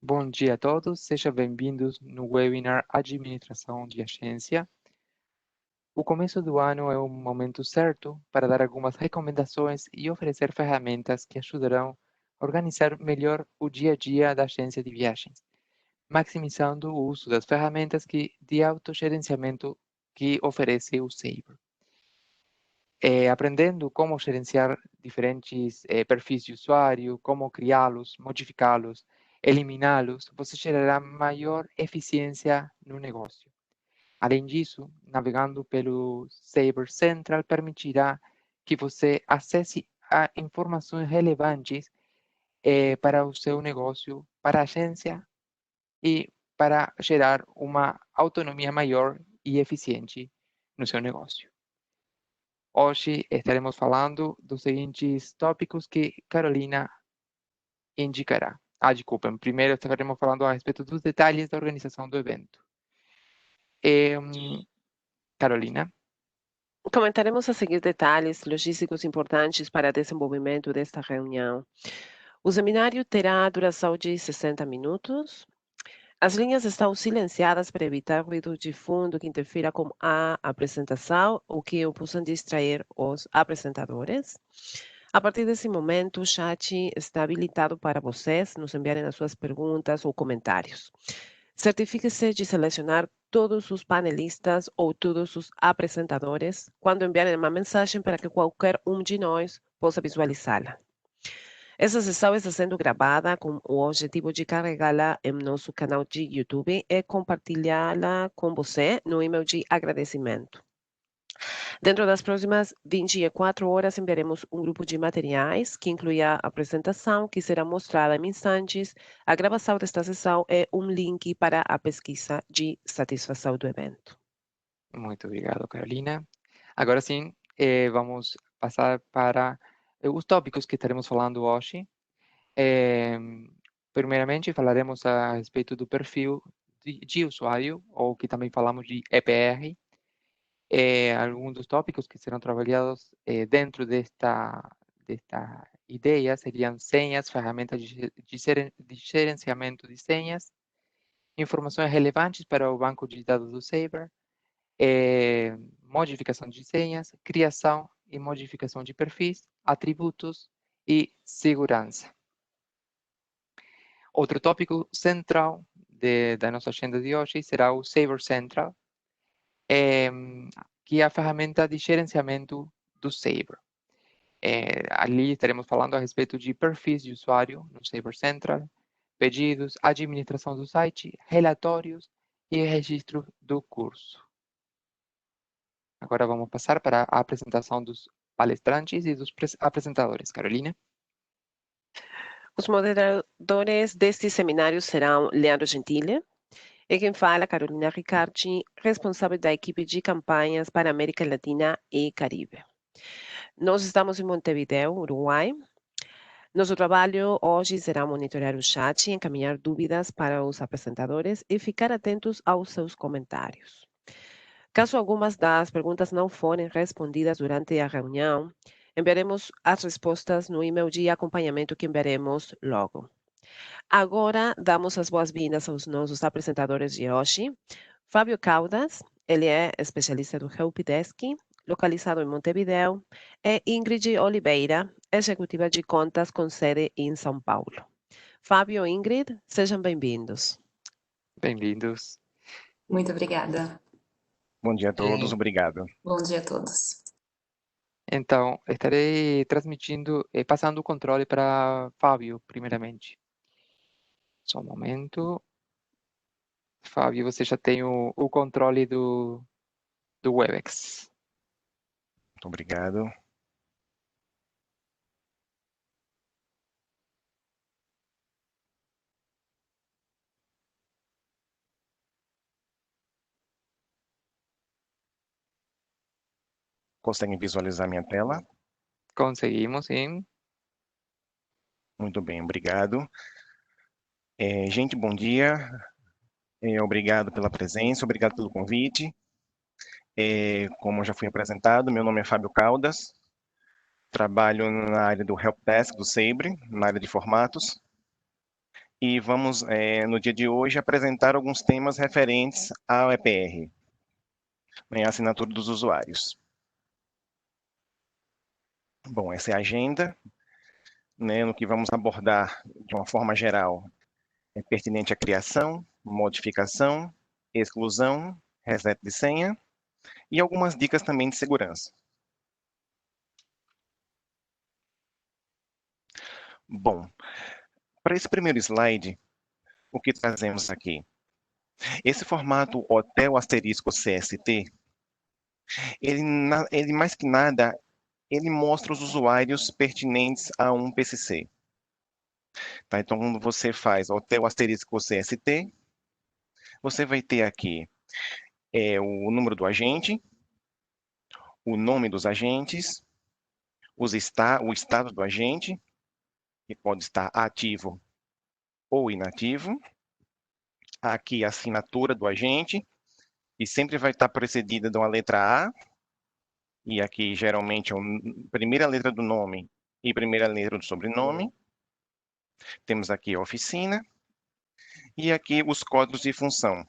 Bom dia a todos, sejam bem-vindos no webinar Administração de Agência. O começo do ano é o momento certo para dar algumas recomendações e oferecer ferramentas que ajudarão a organizar melhor o dia a dia da agência de viagens, maximizando o uso das ferramentas de autogerenciamento que oferece o Sabre. Aprendendo como gerenciar diferentes perfis de usuário, como criá-los, modificá-los, eliminá-los, você gerará maior eficiência no negócio. Além disso, navegando pelo Sabre Central permitirá que você acesse a informações relevantes para o seu negócio, para a agência e para gerar uma autonomia maior e eficiente no seu negócio. Hoje estaremos falando dos seguintes tópicos que Carolina indicará. Desculpem, primeiro estaremos falando a respeito dos detalhes da organização do evento. Carolina. Comentaremos a seguir detalhes logísticos importantes para o desenvolvimento desta reunião. O seminário terá duração de 60 minutos. As linhas estão silenciadas para evitar ruído de fundo que interfira com a apresentação ou que possam distrair os apresentadores. A partir desse momento, o chat está habilitado para vocês nos enviarem as suas perguntas ou comentários. Certifique-se de selecionar todos os panelistas ou todos os apresentadores quando enviarem uma mensagem para que qualquer um de nós possa visualizá-la. Essa sessão está sendo gravada com o objetivo de carregá-la em nosso canal de YouTube e compartilhá-la com você no e-mail de agradecimento. Dentro das próximas 24 horas, enviaremos um grupo de materiais que inclui a apresentação, que será mostrada em instantes, a gravação desta sessão e um link para a pesquisa de satisfação do evento. Muito obrigado, Carolina. Agora sim, vamos passar para os tópicos que estaremos falando hoje. Primeiramente, falaremos a respeito do perfil de usuário, ou que também falamos de EPR. Alguns dos tópicos que serão trabalhados dentro desta ideia seriam senhas, ferramentas de gerenciamento de senhas, informações relevantes para o banco de dados do Sabre, modificação de senhas, criação e modificação de perfis, atributos e segurança. Outro tópico central da nossa agenda de hoje será o Sabre Central, que é a ferramenta de gerenciamento do Sabre. Ali estaremos falando a respeito de perfis de usuário no Sabre Central, pedidos, administração do site, relatórios e registro do curso. Agora vamos passar para a apresentação dos palestrantes e dos apresentadores. Carolina? Os moderadores deste seminário serão Leandro Gentile e quem fala, Carolina Riccardi, responsável da equipe de campanhas para a América Latina e Caribe. Nós estamos em Montevideo, Uruguai. Nosso trabalho hoje será monitorar o chat, encaminhar dúvidas para os apresentadores e ficar atentos aos seus comentários. Caso algumas das perguntas não forem respondidas durante a reunião, enviaremos as respostas no e-mail de acompanhamento que enviaremos logo. Agora, damos as boas-vindas aos nossos apresentadores de hoje. Fábio Caldas, ele é especialista do Helpdesk, localizado em Montevideo, e Ingrid Oliveira, executiva de contas com sede em São Paulo. Fábio e Ingrid, sejam bem-vindos. Bem-vindos. Muito obrigada. Bom dia a todos, obrigado. Bom dia a todos. Então, estarei transmitindo, passando o controle para Fábio, primeiramente. Só um momento. Fábio, você já tem o controle do Webex. Muito obrigado. Conseguem visualizar minha tela? Conseguimos, sim. Muito bem, obrigado. Gente, bom dia. Obrigado pela presença, obrigado pelo convite. Como já fui apresentado, meu nome é Fábio Caldas. Trabalho na área do Helpdesk do Sabre, na área de formatos. e vamos, no dia de hoje, apresentar alguns temas referentes ao EPR, né, a assinatura dos usuários. Bom, essa é a agenda, né, no que vamos abordar de uma forma geral. É pertinente à criação, modificação, exclusão, reset de senha e algumas dicas também de segurança. Bom, para esse primeiro slide, o que trazemos aqui? Esse formato hotel asterisco CST, ele mais que nada, ele mostra os usuários pertinentes a um PCC. Tá? Então, quando você faz hotel asterisco CST, você vai ter aqui o número do agente, o nome dos agentes, o estado do agente, que pode estar ativo ou inativo. Aqui a assinatura do agente, e sempre vai estar precedida de uma letra A, e aqui geralmente é a primeira letra do nome e primeira letra do sobrenome. Temos aqui a oficina, e aqui os códigos de função,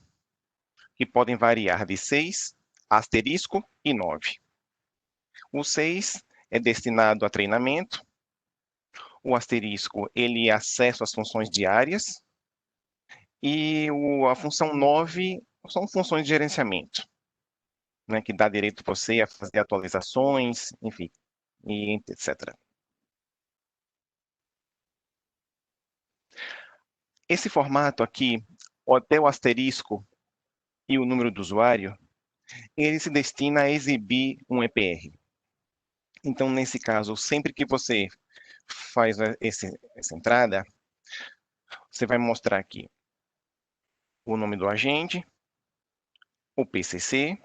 que podem variar de 6, asterisco e 9. O 6 é destinado a treinamento, o asterisco ele é acesso às funções diárias, e a função 9 são funções de gerenciamento, né, que dá direito a você a fazer atualizações, enfim, e etc. Esse formato aqui, hotel asterisco e o número do usuário, ele se destina a exibir um EPR. Então, nesse caso, sempre que você faz essa entrada, você vai mostrar aqui o nome do agente, o PCC,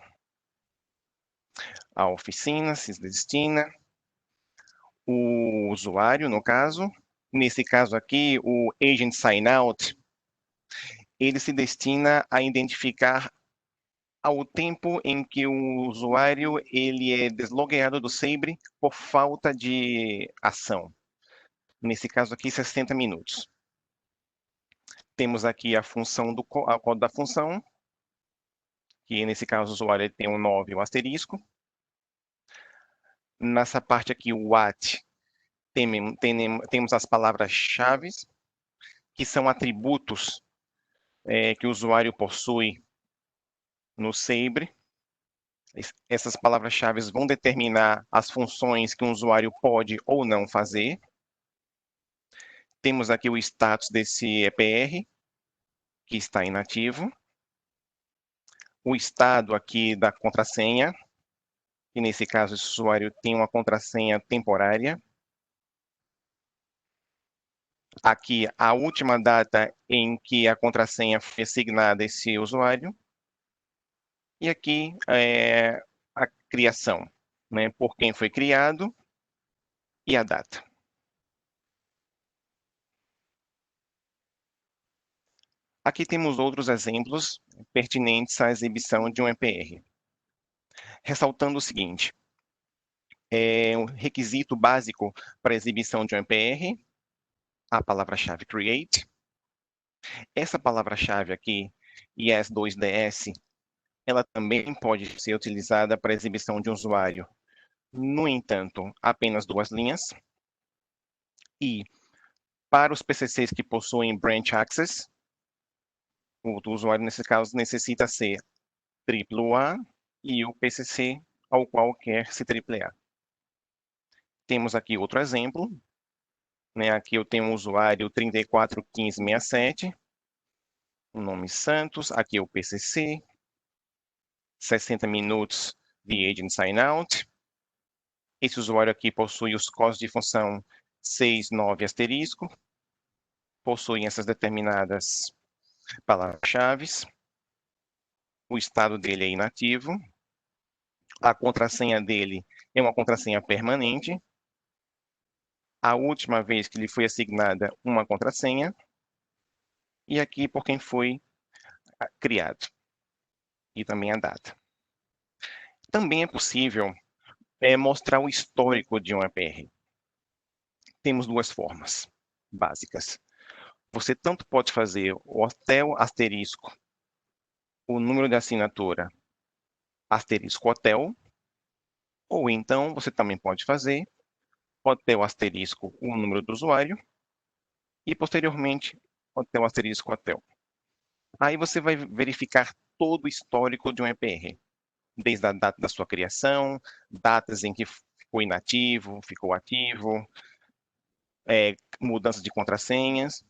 a oficina se destina, o usuário, no caso. Nesse caso aqui, o Agent Sign Out, ele se destina a identificar ao tempo em que o usuário ele é deslogueado do Sabre por falta de ação. Nesse caso aqui, 60 minutos. Temos aqui a função a código da função, que nesse caso o usuário tem um 9 e um asterisco. Nessa parte aqui, o what, temos as palavras-chave, que são atributos que o usuário possui no Sabre. Essas palavras-chave vão determinar as funções que um usuário pode ou não fazer. Temos aqui o status desse EPR, que está inativo. O estado aqui da contrassenha, que nesse caso esse usuário tem uma contrassenha temporária. Aqui a última data em que a contrassenha foi assignada a esse usuário. E aqui a criação, né, por quem foi criado e a data. Aqui temos outros exemplos pertinentes à exibição de um EPR. Ressaltando o seguinte, um requisito básico para a exibição de um EPR, a palavra-chave create. Essa palavra-chave aqui, ES2DS, ela também pode ser utilizada para a exibição de um usuário. No entanto, apenas 2 linhas. E para os PCCs que possuem branch access, o usuário, nesse caso, necessita ser AAA e o PCC ao qual quer se AAA. Temos aqui outro exemplo. Né? Aqui eu tenho um usuário 341567, o nome Santos. Aqui é o PCC, 60 minutos de Agent Sign Out. Esse usuário aqui possui os códigos de função 6, 9 asterisco. Possuem essas determinadas palavras-chave. O estado dele é inativo. A contrassenha dele é uma contrassenha permanente. A última vez que lhe foi assignada uma contrassenha. E aqui por quem foi criado. E também a data. Também é possível mostrar o histórico de um EPR. Temos 2 formas básicas. você tanto pode fazer o hotel asterisco, o número de assinatura asterisco hotel, ou então você também pode fazer hotel asterisco o número do usuário e posteriormente hotel asterisco hotel. Aí você vai verificar todo o histórico de um EPR, desde a data da sua criação, datas em que ficou inativo, ficou ativo, mudança de contrassenhas,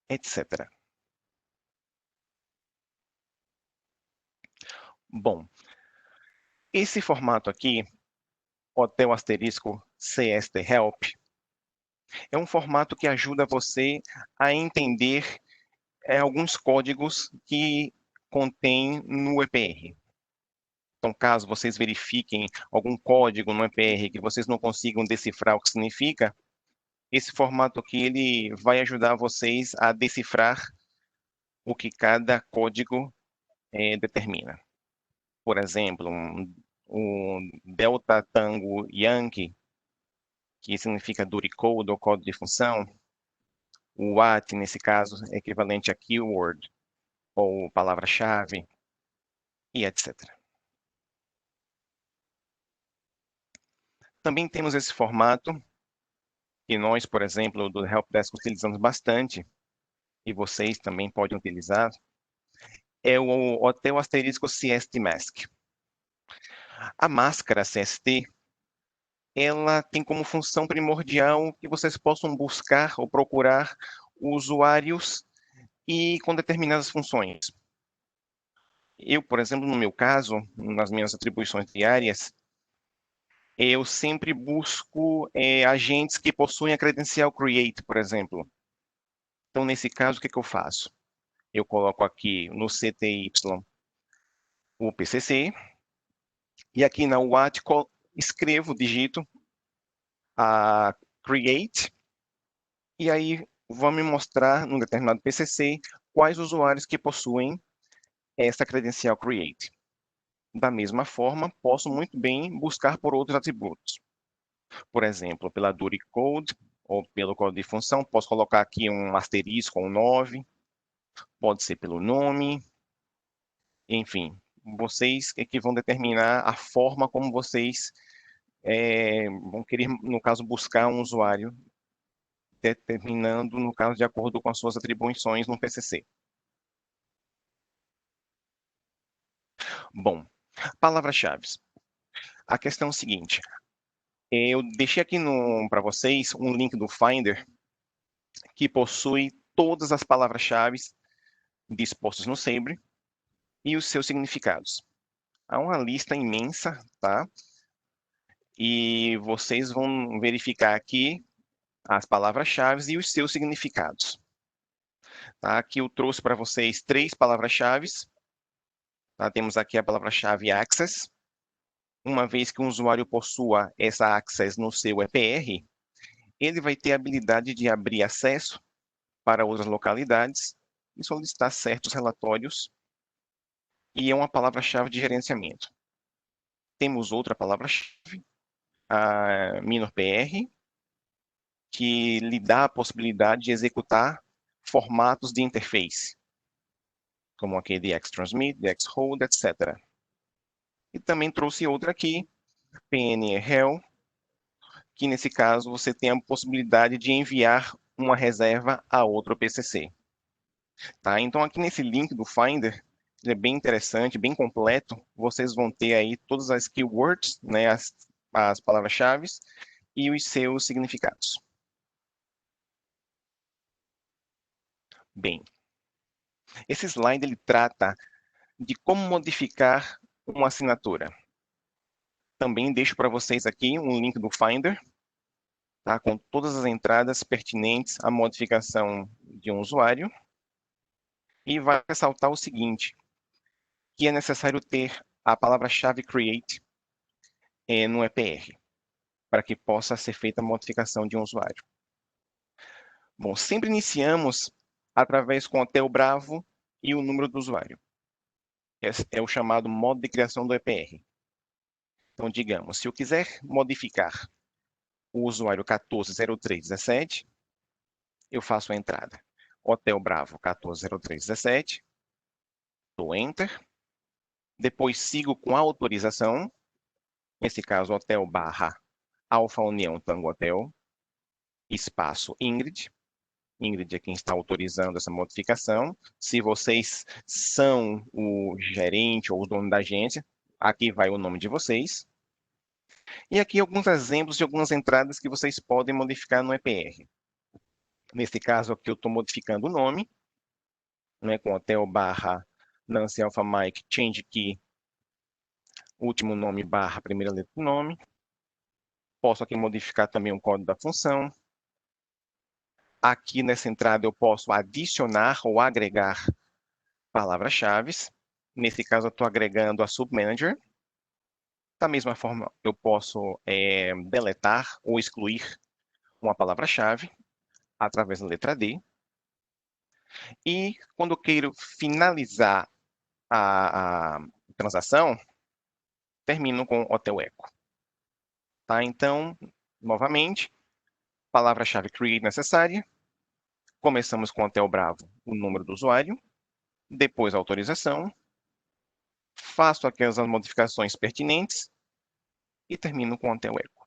etc. Bom, esse formato aqui, hotel asterisco CST Help, é um formato que ajuda você a entender alguns códigos que contém no EPR. Então, caso vocês verifiquem algum código no EPR que vocês não consigam decifrar o que significa, esse formato aqui ele vai ajudar vocês a decifrar o que cada código determina. Por exemplo, um Delta Tango Yankee, que significa Duty Code ou código de função, o WAT, nesse caso, é equivalente a keyword ou palavra-chave, e etc. Também temos esse formato que nós, por exemplo, do Helpdesk utilizamos bastante, e vocês também podem utilizar, é o Hotel Asterisco CST Mask. A máscara CST, ela tem como função primordial que vocês possam buscar ou procurar usuários e com determinadas funções. Eu, por exemplo, no meu caso, nas minhas atribuições diárias, eu sempre busco agentes que possuem a credencial create, por exemplo. Então, nesse caso, o que eu faço? Eu coloco aqui no CTY o PCC, e aqui na WAT escrevo, digito a create, e aí vão me mostrar, num determinado PCC, quais usuários que possuem essa credencial create. Da mesma forma, posso muito bem buscar por outros atributos. Por exemplo, pela Duty Code, ou pelo código de função, posso colocar aqui um asterisco, um 9, pode ser pelo nome, enfim, vocês é que vão determinar a forma como vocês vão querer, no caso, buscar um usuário, determinando, no caso, de acordo com as suas atribuições no PCC. Bom, palavras-chave. A questão é o seguinte, eu deixei aqui para vocês um link do Finder que possui todas as palavras-chave dispostas no Sabre e os seus significados. Há uma lista imensa, tá? E vocês vão verificar aqui as palavras-chave e os seus significados. Tá? Aqui eu trouxe para vocês 3 palavras-chave. Tá? Temos aqui a palavra-chave access. Uma vez que um usuário possua essa access no seu EPR, ele vai ter a habilidade de abrir acesso para outras localidades e solicitar certos relatórios, e é uma palavra-chave de gerenciamento. Temos outra palavra-chave, a minor.pr, que lhe dá a possibilidade de executar formatos de interface, como aquele de xtransmit, de xhold, etc. E também trouxe outra aqui, pnrel, que nesse caso você tem a possibilidade de enviar uma reserva a outro PCC. Tá? Então aqui nesse link do Finder, ele é bem interessante, bem completo, vocês vão ter aí todas as keywords, né, as palavras-chave e os seus significados. Bem, esse slide ele trata de como modificar uma assinatura. Também deixo para vocês aqui um link do Finder, tá, com todas as entradas pertinentes à modificação de um usuário. E vai ressaltar o seguinte, que é necessário ter a palavra-chave create no EPR, para que possa ser feita a modificação de um usuário. Bom, sempre iniciamos através com o hotel Bravo e o número do usuário. É o chamado modo de criação do EPR. Então, digamos, se eu quiser modificar o usuário 140317, eu faço a entrada Hotel Bravo 140317, dou Enter, depois sigo com a autorização, nesse caso Hotel barra Alfa União Tango Hotel, espaço Ingrid. Ingrid é quem está autorizando essa modificação. Se vocês são o gerente ou o dono da agência, aqui vai o nome de vocês. E aqui alguns exemplos de algumas entradas que vocês podem modificar no EPR. Nesse caso aqui eu estou modificando o nome, né, com Hotel barra Nancy Alpha Mike Change Key, último nome barra primeira letra do nome. Posso aqui modificar também o código da função. Aqui nessa entrada eu posso adicionar ou agregar palavras-chave. Nesse caso eu estou agregando a Submanager. Da mesma forma eu posso deletar ou excluir uma palavra-chave através da letra D. E quando eu quero finalizar a transação, termino com Hotel Eco. Tá? Então, novamente, palavra-chave create necessária. Começamos com Hotel Bravo, o número do usuário. Depois a autorização. Faço aquelas modificações pertinentes. E termino com Hotel Eco.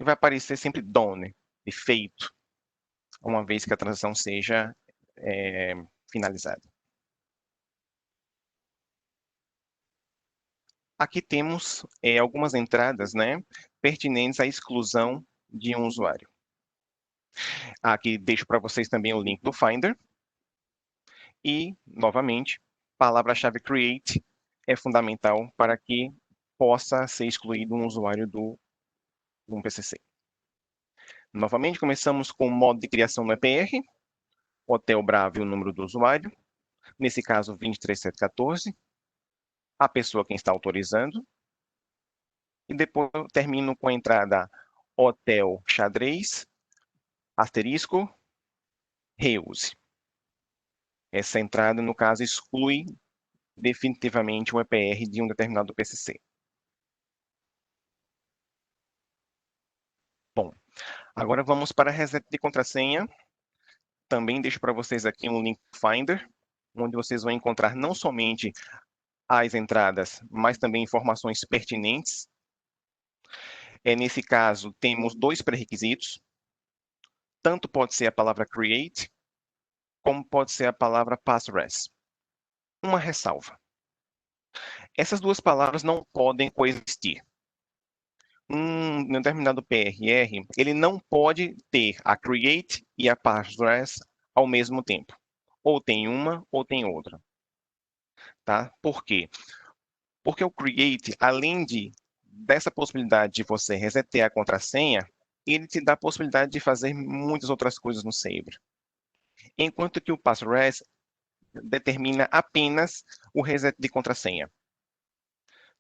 E vai aparecer sempre done, de feito, uma vez que a transação seja finalizada. Aqui temos algumas entradas, né, pertinentes à exclusão de um usuário. Aqui deixo para vocês também o link do Finder. E, novamente, palavra-chave create é fundamental para que possa ser excluído um usuário de um PCC. Novamente, começamos com o modo de criação no EPR. Hotel Bravo e o número do usuário. Nesse caso, 23714. A pessoa quem está autorizando. E depois eu termino com a entrada Hotel Xadrez, asterisco, reuse. Essa entrada, no caso, exclui definitivamente o EPR de um determinado PCC. Bom, agora vamos para a reset de contrassenha. Também deixo para vocês aqui um link Finder, onde vocês vão encontrar não somente as entradas, mas também informações pertinentes. Nesse caso, temos dois pré-requisitos. Tanto pode ser a palavra create, como pode ser a palavra passres. Uma ressalva. Essas duas palavras não podem coexistir. Um determinado PRR, ele não pode ter a create e a passres ao mesmo tempo. Ou tem uma, ou tem outra. Tá? Por quê? Porque o create, além dessa possibilidade de você resetear a contrassenha, ele te dá a possibilidade de fazer muitas outras coisas no Sabre. Enquanto que o passres determina apenas o reset de contrassenha.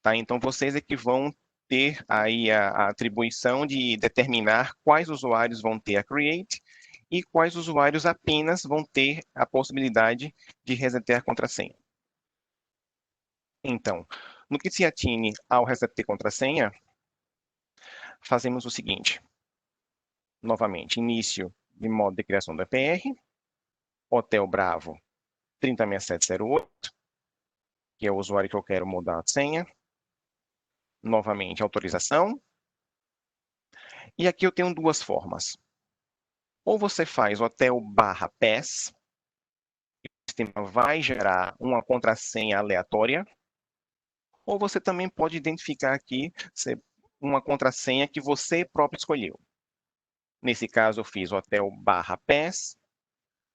Tá? Então, vocês é que vão ter aí a atribuição de determinar quais usuários vão ter a create e quais usuários apenas vão ter a possibilidade de resetar a contrassenha. Então, no que se atine ao reset de contrassenha, fazemos o seguinte. Novamente, início de modo de criação do EPR, Hotel Bravo 306708, que é o usuário que eu quero mudar a senha. Novamente, autorização. E aqui eu tenho duas formas. Ou você faz Hotel barra pass, e o sistema vai gerar uma contrassenha aleatória, ou você também pode identificar aqui uma contrassenha que você próprio escolheu. Nesse caso, eu fiz Hotel barra pass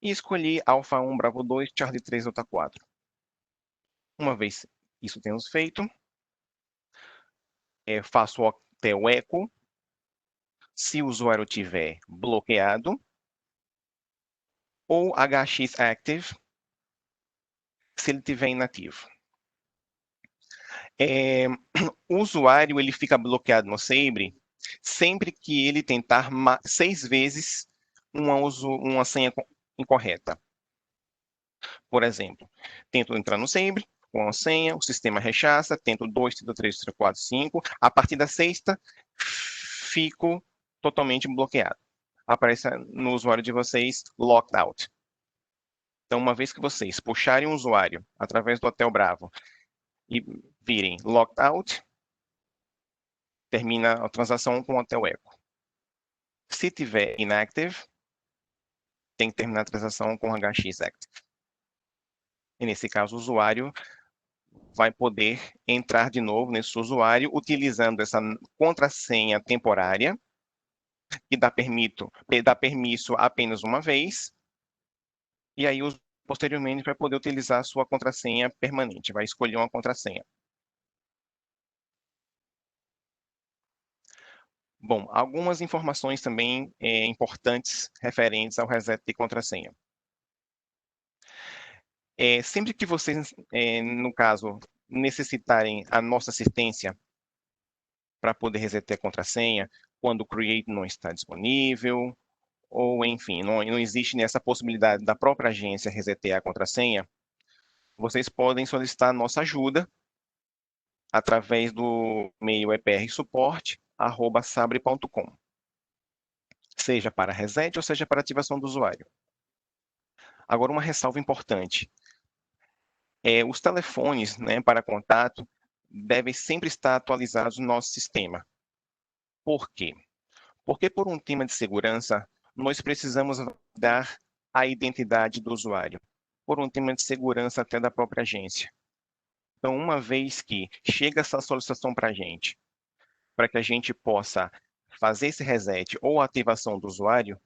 e escolhi Alfa 1, Bravo 2, Charlie 3, Delta 4. Uma vez isso temos feito, faço Hotel Eco. Se o usuário tiver bloqueado, ou HX Active, se ele tiver inativo. O usuário ele fica bloqueado no Sabre sempre que ele tentar 6 vezes uma senha incorreta. Por exemplo, tento entrar no Sabre com a senha, o sistema rechaça, tento 2, tento 3, tento 4, 5. A partir da sexta, fico totalmente bloqueado. Aparece no usuário de vocês, locked out. Então, uma vez que vocês puxarem o usuário através do Hotel Bravo e virem logged out, termina a transação com o Hotel Eco. Se tiver inactive, tem que terminar a transação com HX Active. E nesse caso, o usuário vai poder entrar de novo nesse usuário utilizando essa contrassenha temporária, que dá permisso apenas uma vez, e aí posteriormente vai poder utilizar a sua contrassenha permanente, vai escolher uma contrassenha. Bom, algumas informações também importantes referentes ao reset de contrassenha. Sempre que vocês, no caso, necessitarem a nossa assistência para poder resetar a contrassenha, quando o Create não está disponível, ou enfim, não existe nessa possibilidade da própria agência resetar a contrassenha, vocês podem solicitar a nossa ajuda através do e-mail eprsupport@sabre.com, seja para reset ou seja para ativação do usuário. Agora, uma ressalva importante. Os telefones, né, para contato devem sempre estar atualizados no nosso sistema. Por quê? Porque por um tema de segurança, nós precisamos dar a identidade do usuário, por um tema de segurança até da própria agência. Então, uma vez que chega essa solicitação para a gente, para que a gente possa fazer esse reset ou ativação do usuário,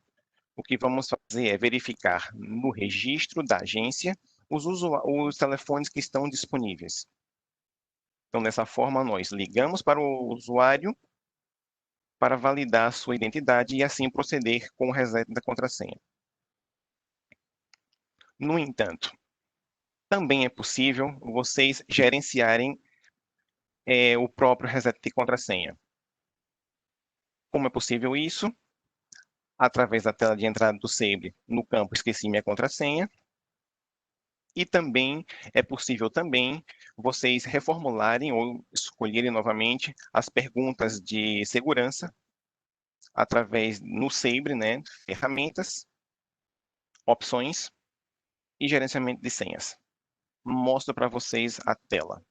o que vamos fazer é verificar no registro da agência os telefones que estão disponíveis. Então, dessa forma, nós ligamos para o usuário para validar a sua identidade e assim proceder com o reset da contrassenha. No entanto, também é possível vocês gerenciarem o próprio reset de contrassenha. Como é possível isso? Através da tela de entrada do Sabre, no campo Esqueci minha contrassenha. E também é possível também vocês reformularem ou escolherem novamente as perguntas de segurança através no Sabre, né, ferramentas, opções e gerenciamento de senhas. Mostro para vocês a tela.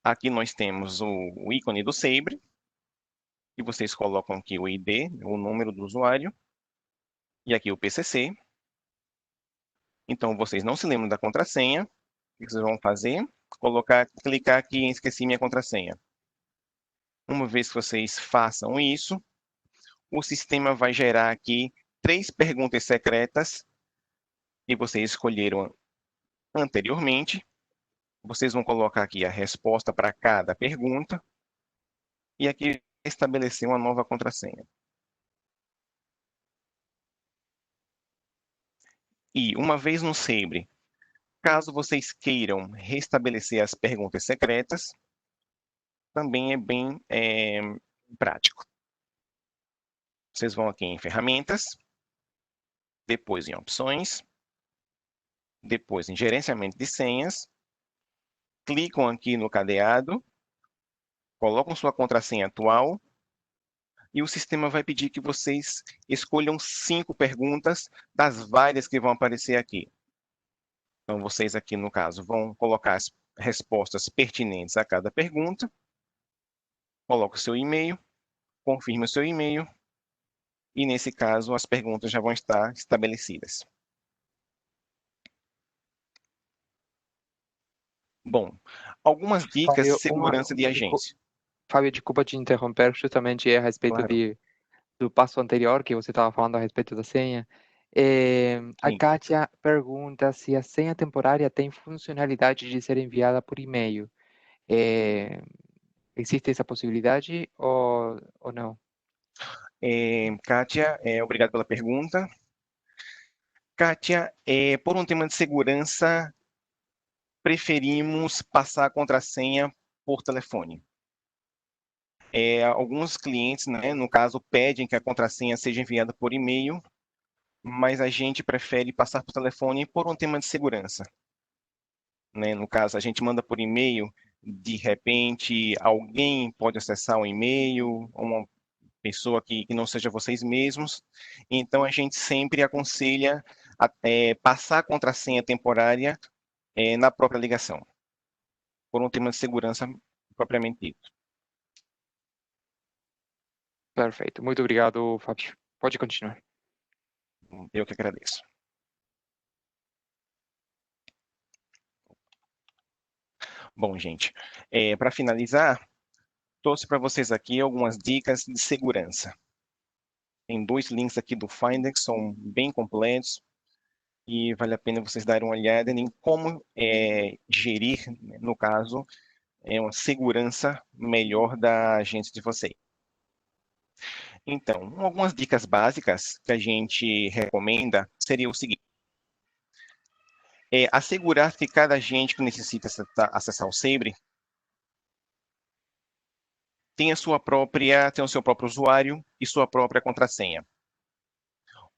Aqui nós temos o ícone do Sabre, e vocês colocam aqui o ID, o número do usuário, e aqui o PCC. Então, vocês não se lembram da contrassenha, o que vocês vão fazer? Clicar aqui em Esqueci minha contrassenha. Uma vez que vocês façam isso, o sistema vai gerar aqui 3 perguntas secretas que vocês escolheram anteriormente. Vocês vão colocar aqui a resposta para cada pergunta e aqui estabelecer uma nova contrassenha. E uma vez no Sabre, caso vocês queiram restabelecer as perguntas secretas, também é bem prático. Vocês vão aqui em ferramentas, depois em opções, depois em gerenciamento de senhas, clicam aqui no cadeado, colocam sua contrassenha atual e o sistema vai pedir que vocês escolham 5 perguntas das várias que vão aparecer aqui. Então, vocês aqui, no caso, vão colocar as respostas pertinentes a cada pergunta, coloca o seu e-mail, confirma o seu e-mail, e nesse caso as perguntas já vão estar estabelecidas. Bom, algumas dicas de segurança de agência. Fábio, desculpa te interromper, justamente a respeito Claro. do passo anterior que você estava falando a respeito da senha. A Sim. Kátia pergunta se a senha temporária tem funcionalidade de ser enviada por e-mail. Existe essa possibilidade ou não? Kátia, obrigado pela pergunta. Kátia, por um tema de segurança, preferimos passar a contrassenha por telefone. Alguns clientes, né, no caso, pedem que a contrassenha seja enviada por e-mail, mas a gente prefere passar por telefone por um tema de segurança. Né? No caso, a gente manda por e-mail, de repente alguém pode acessar o e-mail, uma pessoa que não seja vocês mesmos, então a gente sempre aconselha passar a contrassenha temporária na própria ligação, por um tema de segurança propriamente dito. Perfeito. Muito obrigado, Fábio. Pode continuar. Eu que agradeço. Bom, gente, para finalizar, trouxe para vocês aqui algumas dicas de segurança. Tem 2 links aqui do Finder que são bem completos e vale a pena vocês darem uma olhada em como gerir, no caso, uma segurança melhor da agência de vocês. Então, algumas dicas básicas que a gente recomenda seria o seguinte: assegurar que cada agente que necessita acessar o Sabre tem o seu próprio usuário e sua própria contrassenha.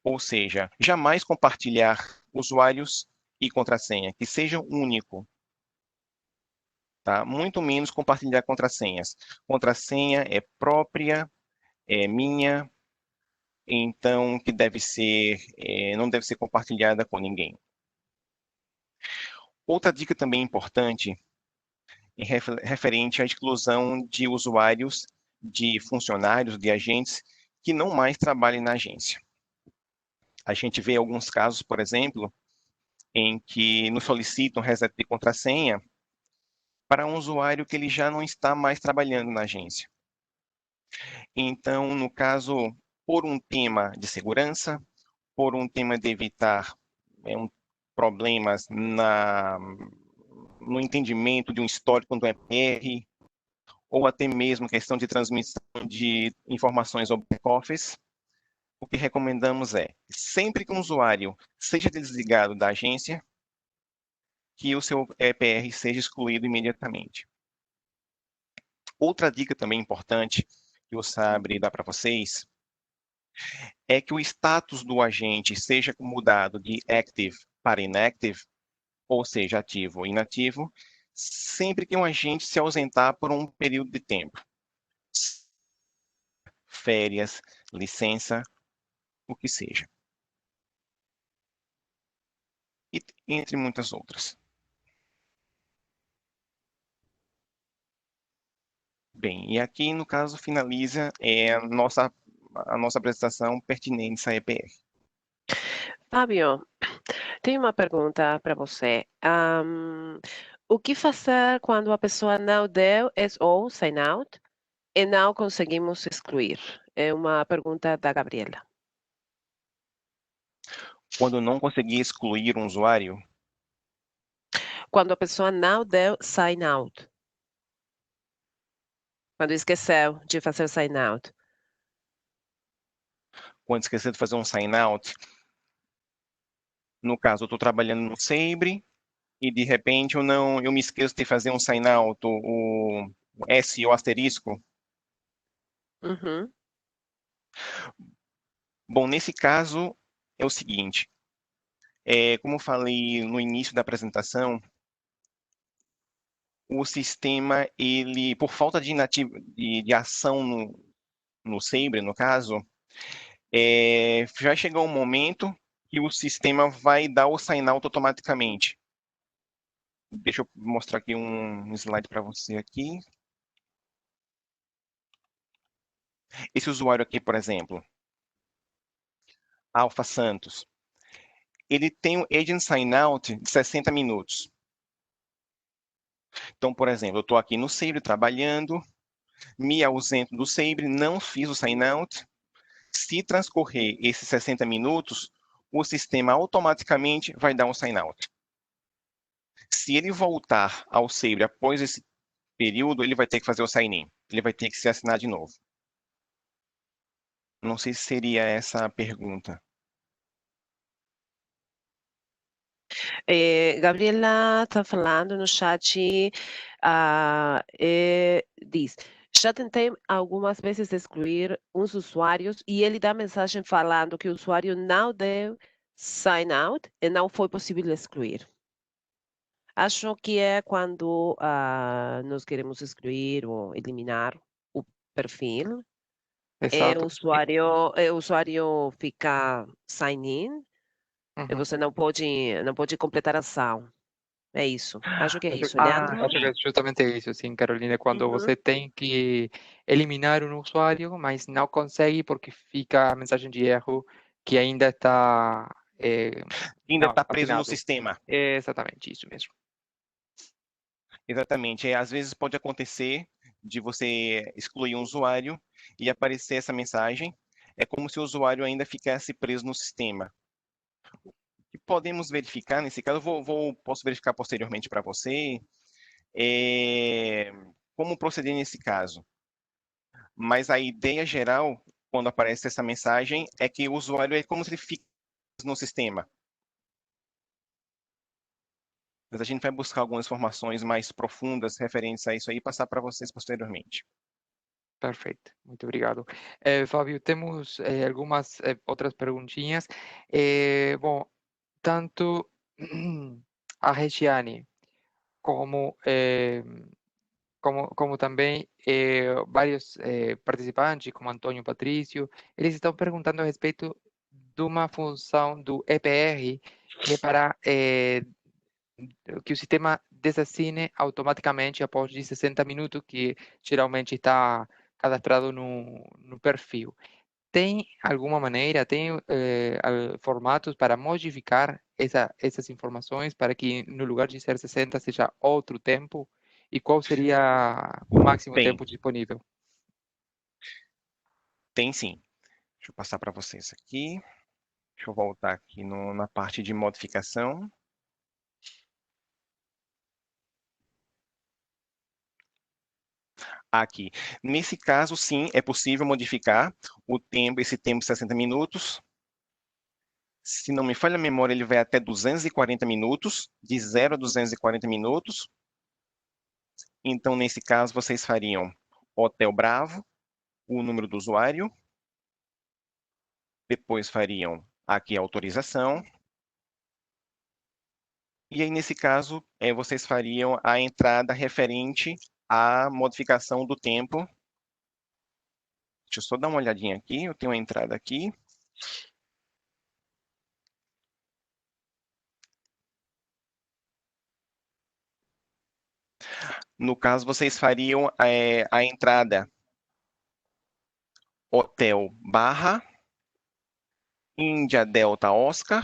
Ou seja, jamais compartilhar usuários e contrassenha que sejam único, tá? Muito menos compartilhar contrassenhas. Contrassenha é própria, é minha, então que não deve ser compartilhada com ninguém. Outra dica também importante é referente à exclusão de usuários, de funcionários, de agentes que não mais trabalhem na agência. A gente vê alguns casos, por exemplo, em que nos solicitam reset de contrassenha para um usuário que ele já não está mais trabalhando na agência. Então, no caso, por um tema de segurança, por um tema de evitar problemas no entendimento de um histórico do EPR, ou até mesmo questão de transmissão de informações ao back-office, o que recomendamos sempre que um usuário seja desligado da agência, que o seu EPR seja excluído imediatamente. Outra dica também importante que o Sabre dá para vocês é que o status do agente seja mudado de active para inactive, ou seja, ativo ou inativo, sempre que um agente se ausentar por um período de tempo. Férias, licença, o que seja. E entre muitas outras. Bem, e aqui, no caso, finaliza a nossa apresentação pertinente à EPR. Fábio, tenho uma pergunta para você. O que fazer quando a pessoa não deu SO, sign out, e não conseguimos excluir? É uma pergunta da Gabriela. Quando não conseguir excluir um usuário? Quando a pessoa não deu sign out. Quando esqueceu de fazer sign out. Quando esquecer de fazer um sign out, no caso, eu estou trabalhando no Sabre e de repente eu me esqueço de fazer um sign out, o S ou asterisco. Uhum. Bom, nesse caso é o seguinte, como eu falei no início da apresentação, o sistema, ele, por falta de ação no Sabre, no caso, já chegou um momento que o sistema vai dar o sign out automaticamente. Deixa eu mostrar aqui um slide para você aqui. Esse usuário aqui, por exemplo, Alfa Santos, ele tem um agent sign out de 60 minutos. Então, por exemplo, eu estou aqui no Sabre trabalhando, me ausento do Sabre, não fiz o sign out. Se transcorrer esses 60 minutos, o sistema automaticamente vai dar um sign out. Se ele voltar ao Sabre após esse período, ele vai ter que fazer o sign-in. Ele vai ter que se assinar de novo. Não sei se seria essa a pergunta. Gabriela está falando no chat, diz, já tentei algumas vezes excluir uns usuários e ele dá mensagem falando que o usuário não deu sign out e não foi possível excluir. Acho que é quando nós queremos excluir ou eliminar o perfil. Exato. O usuário fica sign in E Uhum. você não pode completar a ação. É isso. Acho que é isso, Ah, Leandro. acho que é justamente isso, sim, Carolina. Quando Uhum. você tem que eliminar um usuário, mas não consegue porque fica a mensagem de erro que ainda está Ainda não, está preso no assinado. sistema. É exatamente isso mesmo. Exatamente. Às vezes pode acontecer de você excluir um usuário e aparecer essa mensagem. É como se o usuário ainda ficasse preso no sistema. O que podemos verificar nesse caso, posso verificar posteriormente para você, como proceder nesse caso. Mas a ideia geral, quando aparece essa mensagem, é que o usuário é como se ele ficasse no sistema. Mas a gente vai buscar algumas informações mais profundas referentes a isso aí e passar para vocês posteriormente. Perfeito, muito obrigado. Fábio, temos algumas outras perguntinhas. Bom, tanto a Regiane como, como também vários participantes, como Antônio Patrício, eles estão perguntando a respeito de uma função do EPR que é para que o sistema desassine automaticamente após de 60 minutos, que geralmente está cadastrado no perfil. Tem alguma maneira, tem formatos para modificar essas informações para que no lugar de ser 60 seja outro tempo? E qual seria o máximo Tem, tempo disponível? tem sim. Deixa eu passar para vocês aqui. Deixa eu voltar aqui na parte de modificação. Aqui. Nesse caso, sim, é possível modificar esse tempo de 60 minutos. Se não me falha a memória, ele vai até 240 minutos, de 0 a 240 minutos. Então, nesse caso, vocês fariam Hotel Bravo, o número do usuário, depois fariam aqui a autorização, e aí, nesse caso, vocês fariam a entrada referente à modificação do tempo. Deixa eu só dar uma olhadinha aqui, eu tenho uma entrada aqui. No caso, vocês fariam a entrada Hotel barra Índia Delta Oscar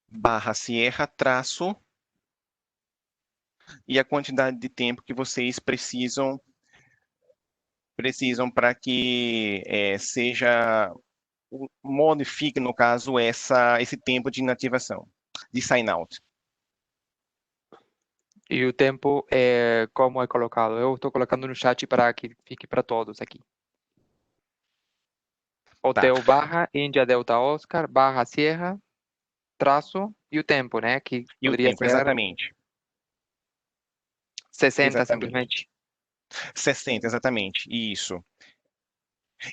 barra Sierra traço e a quantidade de tempo que vocês precisam para que modifique, no caso, esse tempo de inativação, de sign out. E o tempo, como é colocado? Eu estou colocando no chat para que fique para todos aqui. Tá. Hotel barra Índia Delta Oscar barra Sierra traço e o tempo, né? Que E o poderia tempo, ser exatamente. 60 Exatamente. simplesmente. 60, exatamente. Isso.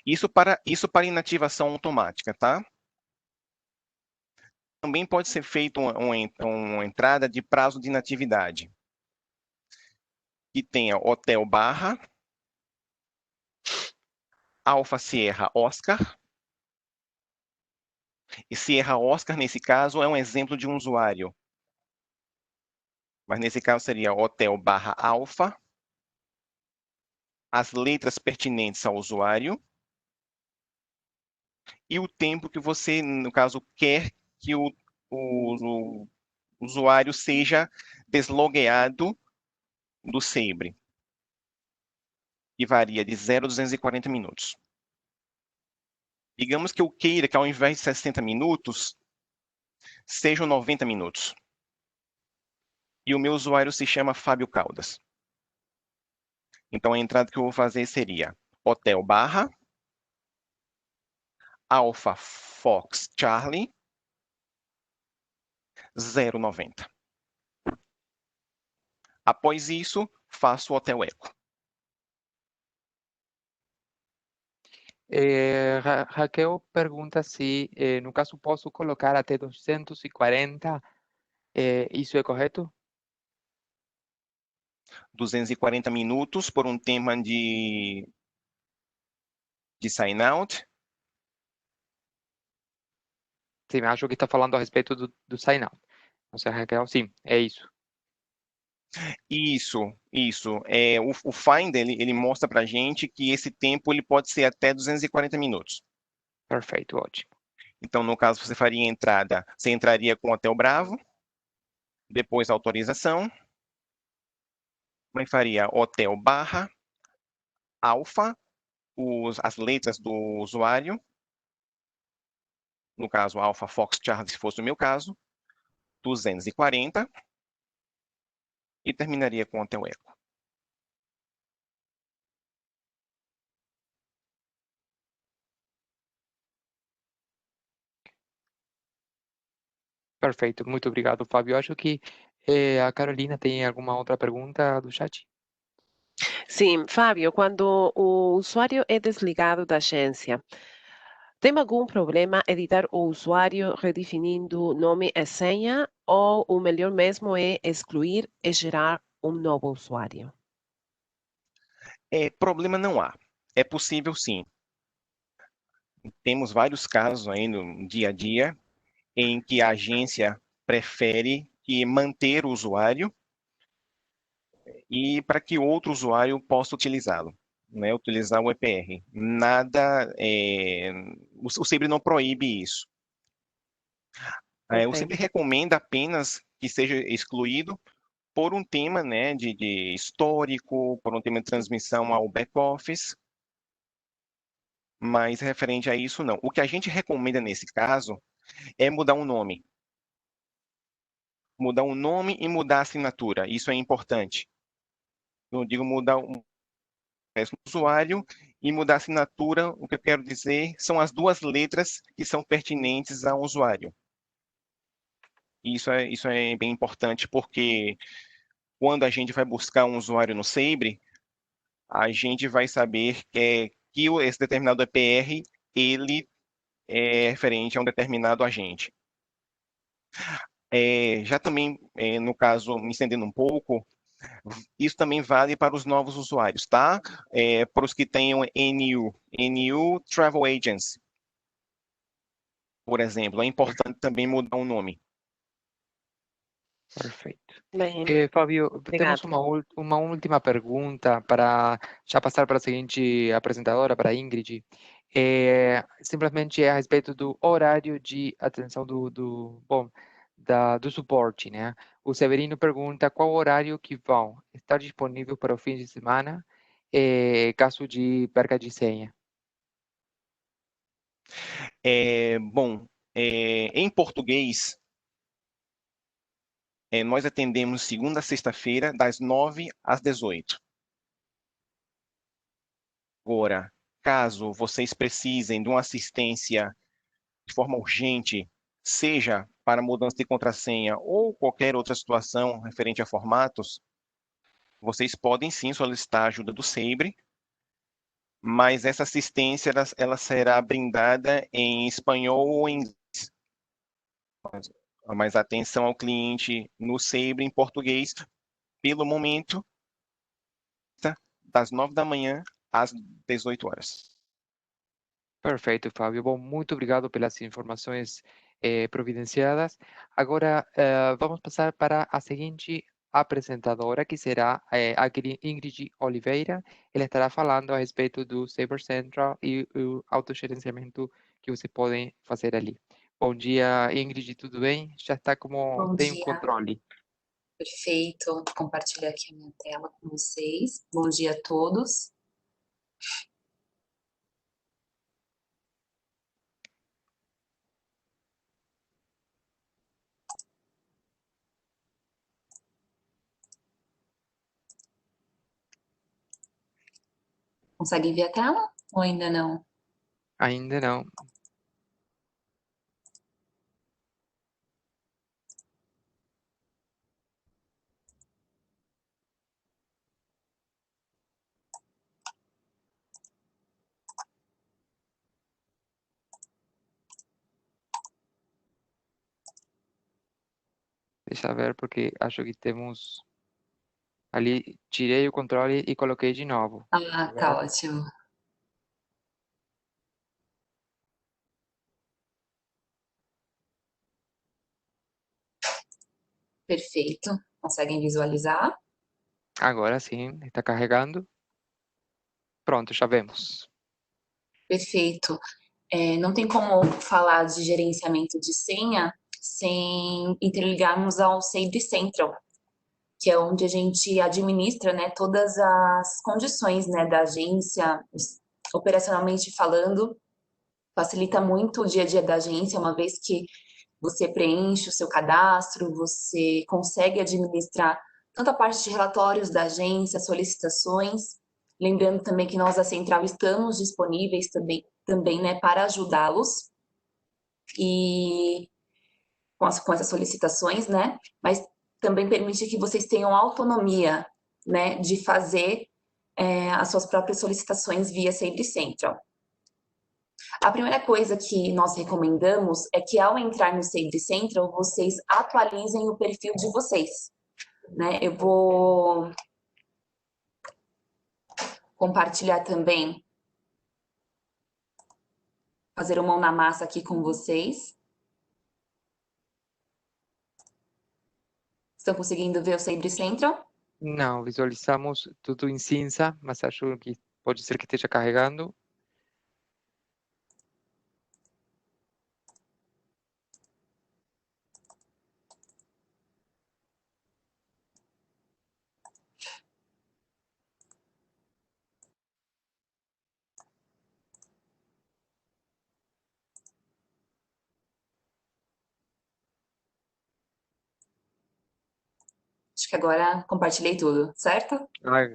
Isso para inativação automática, tá? Também pode ser feita uma entrada de prazo de inatividade, que tenha Hotel barra Alfa Sierra Oscar. E Sierra Oscar, nesse caso, é um exemplo de um usuário. Mas nesse caso seria Hotel barra Alfa, as letras pertinentes ao usuário e o tempo que você, no caso, quer que o usuário seja deslogueado do Sabre. E varia de 0 a 240 minutos. Digamos que eu queira que ao invés de 60 minutos, sejam 90 minutos. E o meu usuário se chama Fábio Caldas. Então a entrada que eu vou fazer seria Hotel barra Alpha Fox Charlie 090. Após isso, faço o Hotel Eco. Raquel pergunta se, no caso, posso colocar até 240. Isso é correto? 240 minutos por um tema de sign out. Sim, acho que está falando a respeito do sign-out. Não sei, Raquel, sim, é isso. Isso. O Finder, ele mostra para a gente que esse tempo ele pode ser até 240 minutos. Perfeito, ótimo. Então, no caso, você faria a entrada, você entraria com o Hotel Bravo, depois a autorização, mas faria Hotel barra, Alfa, as letras do usuário, no caso, Alfa Fox Charlie, se fosse o meu caso, 240, e terminaria com o Hotel Eco. Perfeito, muito obrigado, Fábio. Acho que a Carolina tem alguma outra pergunta do chat. Sim, Fábio, quando o usuário é desligado da agência, tem algum problema editar o usuário redefinindo nome e senha ou o melhor mesmo é excluir e gerar um novo usuário? Problema não há. É possível sim. Temos vários casos aí no dia a dia em que a agência prefere manter o usuário e para que outro usuário possa utilizá-lo, né, utilizar o EPR. O SEBRE não proíbe isso. O SEBRE Perfeito. recomenda apenas que seja excluído por um tema, né, de histórico, por um tema de transmissão ao back-office, mas referente a isso, não. O que a gente recomenda nesse caso é mudar um nome. Mudar o nome e mudar a assinatura. Isso é importante. Eu digo mudar o usuário e mudar a assinatura. O que eu quero dizer são as duas letras que são pertinentes ao usuário. Isso é bem importante porque quando a gente vai buscar um usuário no Sabre, a gente vai saber que esse determinado EPR ele é referente a um determinado agente. Já também, no caso, me estendendo um pouco, isso também vale para os novos usuários, tá? Para os que tenham NU Travel Agency, por exemplo, é importante também mudar o nome. Perfeito. Bem, Fábio, temos obrigado. uma última pergunta para já passar para a seguinte apresentadora, para a Ingrid. Simplesmente é a respeito do horário de atenção do suporte, né? O Severino pergunta qual horário que vão estar disponível para o fim de semana, caso de perca de senha. Bom, em português, nós atendemos segunda a sexta-feira, das 9 às 18. Agora, caso vocês precisem de uma assistência de forma urgente, seja para mudança de contrassenha ou qualquer outra situação referente a formatos, vocês podem sim solicitar a ajuda do Sabre, mas essa assistência ela será brindada em espanhol ou em inglês. Mas atenção ao cliente no Sabre em português, pelo momento, das 9 da manhã às 18 horas. Perfeito, Fábio. Bom, muito obrigado pelas informações providenciadas. Agora, vamos passar para a seguinte apresentadora, que será a Ingrid Oliveira. Ela estará falando a respeito do Saber Central e o autogerenciamento que você pode fazer ali. Bom dia, Ingrid, tudo bem? Já está como Bom tem um dia, controle. perfeito. Vou compartilhar aqui a minha tela com vocês. Bom dia a todos. Conseguem ver a tela ou ainda não? Ainda não. Deixa eu ver, porque acho que temos ali, tirei o controle e coloquei de novo. Ah, tá ótimo. Perfeito. Conseguem visualizar? Agora sim, está carregando. Pronto, já vemos. Perfeito. Não tem como falar de gerenciamento de senha sem interligarmos ao Sage Central, que é onde a gente administra, né, todas as condições, né, da agência, operacionalmente falando, facilita muito o dia a dia da agência, uma vez que você preenche o seu cadastro, você consegue administrar tanto a parte de relatórios da agência, solicitações, lembrando também que nós da Central estamos disponíveis também, né, para ajudá-los e com essas solicitações, né, mas também permite que vocês tenham autonomia, né, de fazer as suas próprias solicitações via Sage Central. A primeira coisa que nós recomendamos é que ao entrar no Sage Central, vocês atualizem o perfil de vocês, né? Eu vou compartilhar também, fazer uma mão na massa aqui com vocês. Estão conseguindo ver o Sage Central? Não, visualizamos tudo em cinza, mas acho que pode ser que esteja carregando. Acho que agora compartilhei tudo, certo?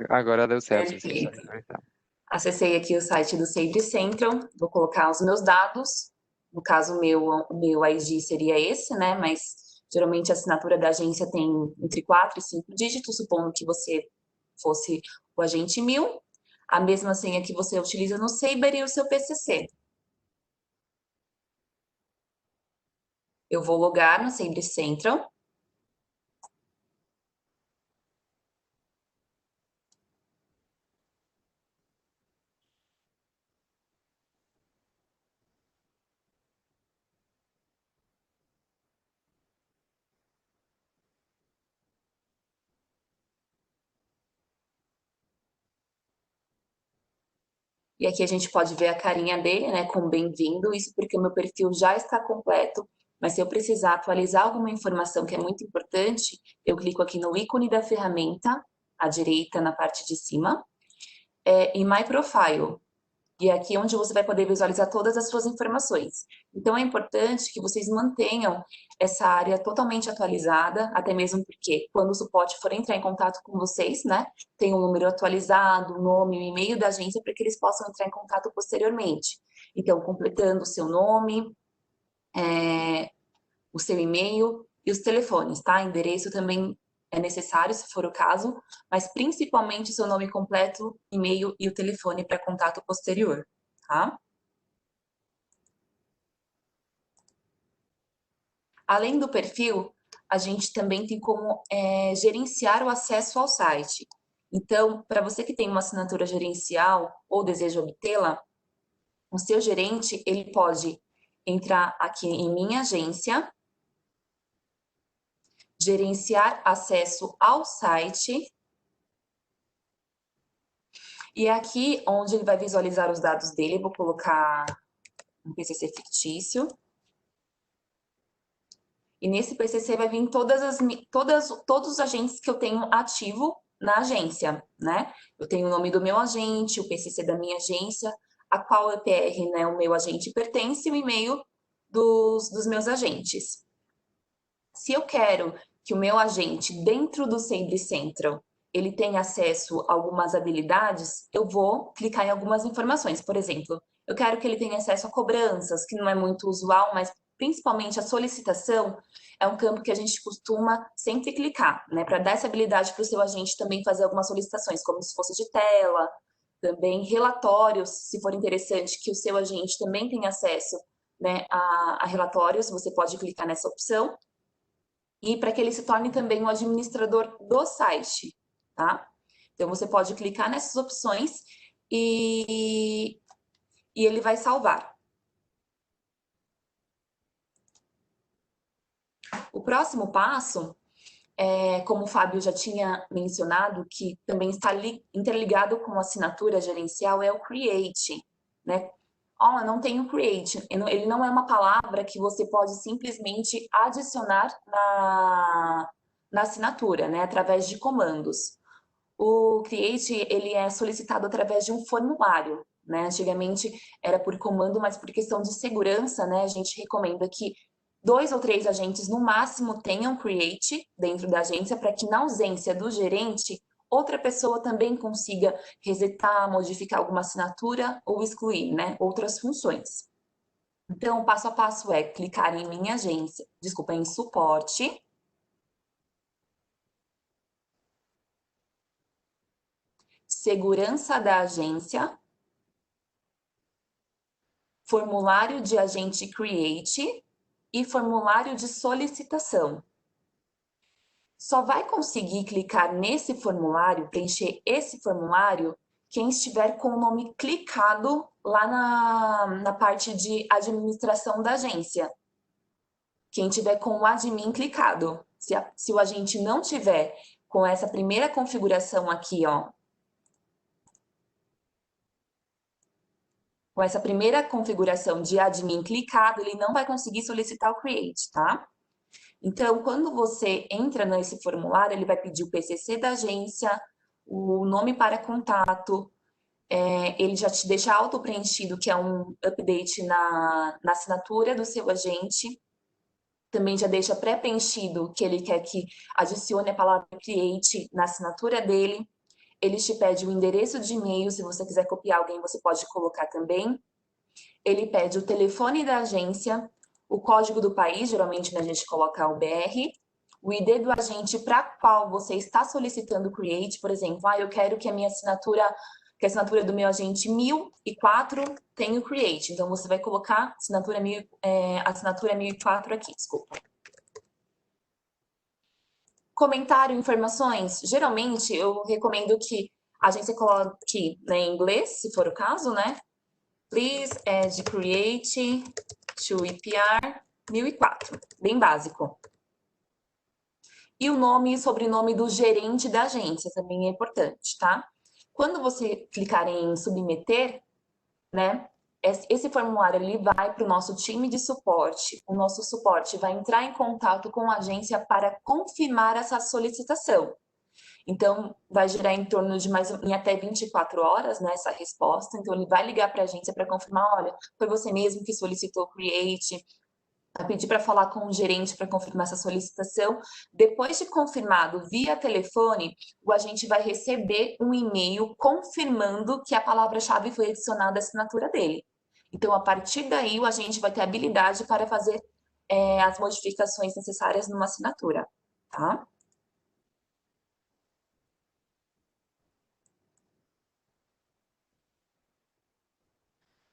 Agora deu certo, sim. Perfeito. Acessei aqui o site do Sage Central, vou colocar os meus dados. No caso, o meu ID seria esse, né? Mas geralmente a assinatura da agência tem entre 4 e 5 dígitos, supondo que você fosse o agente 1000. A mesma senha que você utiliza no Saber e o seu PCC. Eu vou logar no Sage Central. E aqui a gente pode ver a carinha dele, né, com bem-vindo, isso porque o meu perfil já está completo, mas se eu precisar atualizar alguma informação que é muito importante, eu clico aqui no ícone da ferramenta, à direita, na parte de cima, em My Profile. E aqui é onde você vai poder visualizar todas as suas informações. Então, é importante que vocês mantenham essa área totalmente atualizada, até mesmo porque quando o suporte for entrar em contato com vocês, né, tem um número atualizado, o nome, o e-mail da agência para que eles possam entrar em contato posteriormente. Então, completando o seu nome, o seu e-mail e os telefones, tá? Endereço também é necessário, se for o caso, mas principalmente o seu nome completo, e-mail e o telefone para contato posterior, tá? Além do perfil, a gente também tem como gerenciar o acesso ao site. Então, para você que tem uma assinatura gerencial ou deseja obtê-la, o seu gerente, ele pode entrar aqui em Minha Agência, gerenciar acesso ao site, e aqui onde ele vai visualizar os dados dele, eu vou colocar um PCC fictício. E nesse PCC vai vir todos os agentes que eu tenho ativo na agência, né? Eu tenho o nome do meu agente, o PCC da minha agência, a qual EPR, né, o meu agente pertence e o e-mail dos meus agentes. Se eu quero que o meu agente, dentro do Sage Central, ele tenha acesso a algumas habilidades, eu vou clicar em algumas informações. Por exemplo, eu quero que ele tenha acesso a cobranças, que não é muito usual, mas principalmente a solicitação é um campo que a gente costuma sempre clicar, né? Para dar essa habilidade para o seu agente também fazer algumas solicitações, como se fosse de tela, também relatórios, se for interessante, que o seu agente também tenha acesso, né, a relatórios, você pode clicar nessa opção. E para que ele se torne também o administrador do site, tá? Então, você pode clicar nessas opções e ele vai salvar. O próximo passo como o Fábio já tinha mencionado, que também está interligado com a assinatura gerencial, é o create, né? Eu não tenho create. Ele não é uma palavra que você pode simplesmente adicionar na assinatura, né? Através de comandos. O create, ele é solicitado através de um formulário, né? Antigamente era por comando, mas por questão de segurança, né? A gente recomenda que 2 ou 3 agentes no máximo tenham create dentro da agência para que na ausência do gerente, outra pessoa também consiga resetar, modificar alguma assinatura ou excluir, né? Outras funções. Então, o passo a passo é clicar em minha agência, desculpa, em suporte. Segurança da agência, formulário de agente create e formulário de solicitação. Só vai conseguir clicar nesse formulário, preencher esse formulário, quem estiver com o nome clicado lá na parte de administração da agência. Quem tiver com o admin clicado. Se o agente não tiver com essa primeira configuração aqui, ó, com essa primeira configuração de admin clicado, ele não vai conseguir solicitar o create, tá? Então, quando você entra nesse formulário, ele vai pedir o PCC da agência, o nome para contato, ele já te deixa auto-preenchido, que é um update na assinatura do seu agente. Também já deixa pré-preenchido que ele quer que adicione a palavra create na assinatura dele. Ele te pede o endereço de e-mail, se você quiser copiar alguém, você pode colocar também. Ele pede o telefone da agência, o código do país, geralmente a gente coloca o BR, o ID do agente para qual você está solicitando o create, por exemplo, eu quero que a minha assinatura, que a assinatura do meu agente 1004 tenha o create, então você vai colocar assinatura 1004 aqui, desculpa. Comentário, informações, geralmente eu recomendo que a agência coloque em inglês, se for o caso, né? Please add create to EPR 1004, bem básico. E o nome e sobrenome do gerente da agência também é importante, tá? Quando você clicar em submeter, né, esse formulário ele vai para o nosso time de suporte. O nosso suporte vai entrar em contato com a agência para confirmar essa solicitação. Então, vai gerar em torno de em até 24 horas, né, essa resposta. Então, ele vai ligar para a agência para confirmar, olha, foi você mesmo que solicitou o create, vai pedir para falar com o gerente para confirmar essa solicitação. Depois de confirmado via telefone, o agente vai receber um e-mail confirmando que a palavra-chave foi adicionada à assinatura dele. Então, a partir daí, o agente vai ter habilidade para fazer as modificações necessárias numa assinatura, tá?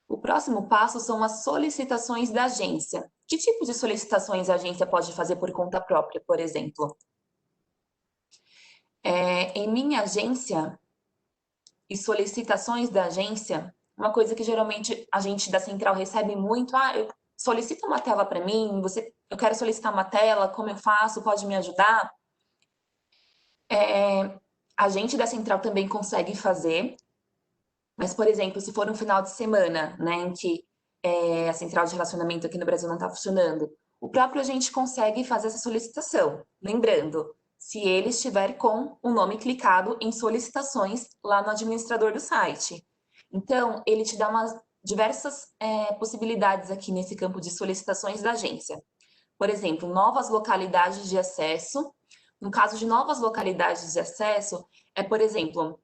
O próximo passo são as solicitações da agência. Que tipo de solicitações a agência pode fazer por conta própria, por exemplo? Em minha agência e solicitações da agência, uma coisa que geralmente a gente da central recebe muito, eu solicita uma tela para mim, eu quero solicitar uma tela, como eu faço, pode me ajudar? A gente da central também consegue fazer, mas, por exemplo, se for um final de semana, né, em que a central de relacionamento aqui no Brasil não está funcionando, o próprio agente consegue fazer essa solicitação. Lembrando, se ele estiver com o nome clicado em solicitações lá no administrador do site. Então, ele te dá diversas possibilidades aqui nesse campo de solicitações da agência. Por exemplo, novas localidades de acesso. No caso de novas localidades de acesso, por exemplo,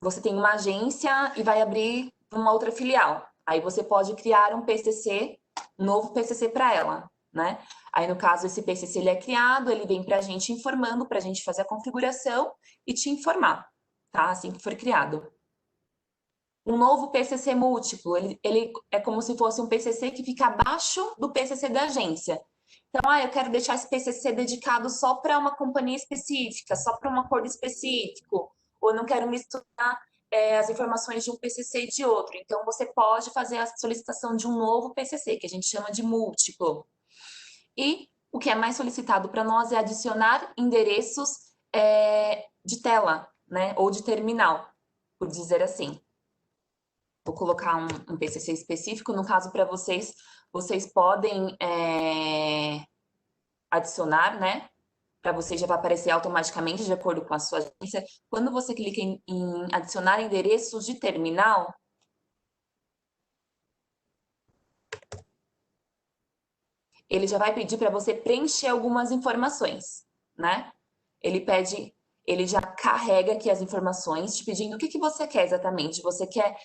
você tem uma agência e vai abrir uma outra filial. Aí você pode criar um PCC, um novo PCC para ela, né? Aí, no caso, esse PCC ele é criado, ele vem para a gente informando, para a gente fazer a configuração e te informar, tá? Assim que for criado. Um novo PCC múltiplo, ele é como se fosse um PCC que fica abaixo do PCC da agência. Então, eu quero deixar esse PCC dedicado só para uma companhia específica, só para um acordo específico, ou não quero misturar as informações de um PCC e de outro. Então, você pode fazer a solicitação de um novo PCC, que a gente chama de múltiplo. E O que é mais solicitado para nós é adicionar endereços de tela, né? Ou de terminal, por dizer assim. Vou colocar um PCC específico. No caso, para vocês, vocês podem adicionar, né? Para você já vai aparecer automaticamente de acordo com a sua agência. Quando você clica em adicionar endereços de terminal, ele já vai pedir para você preencher algumas informações, né? Ele já carrega aqui as informações, te pedindo o que você quer exatamente. Você quer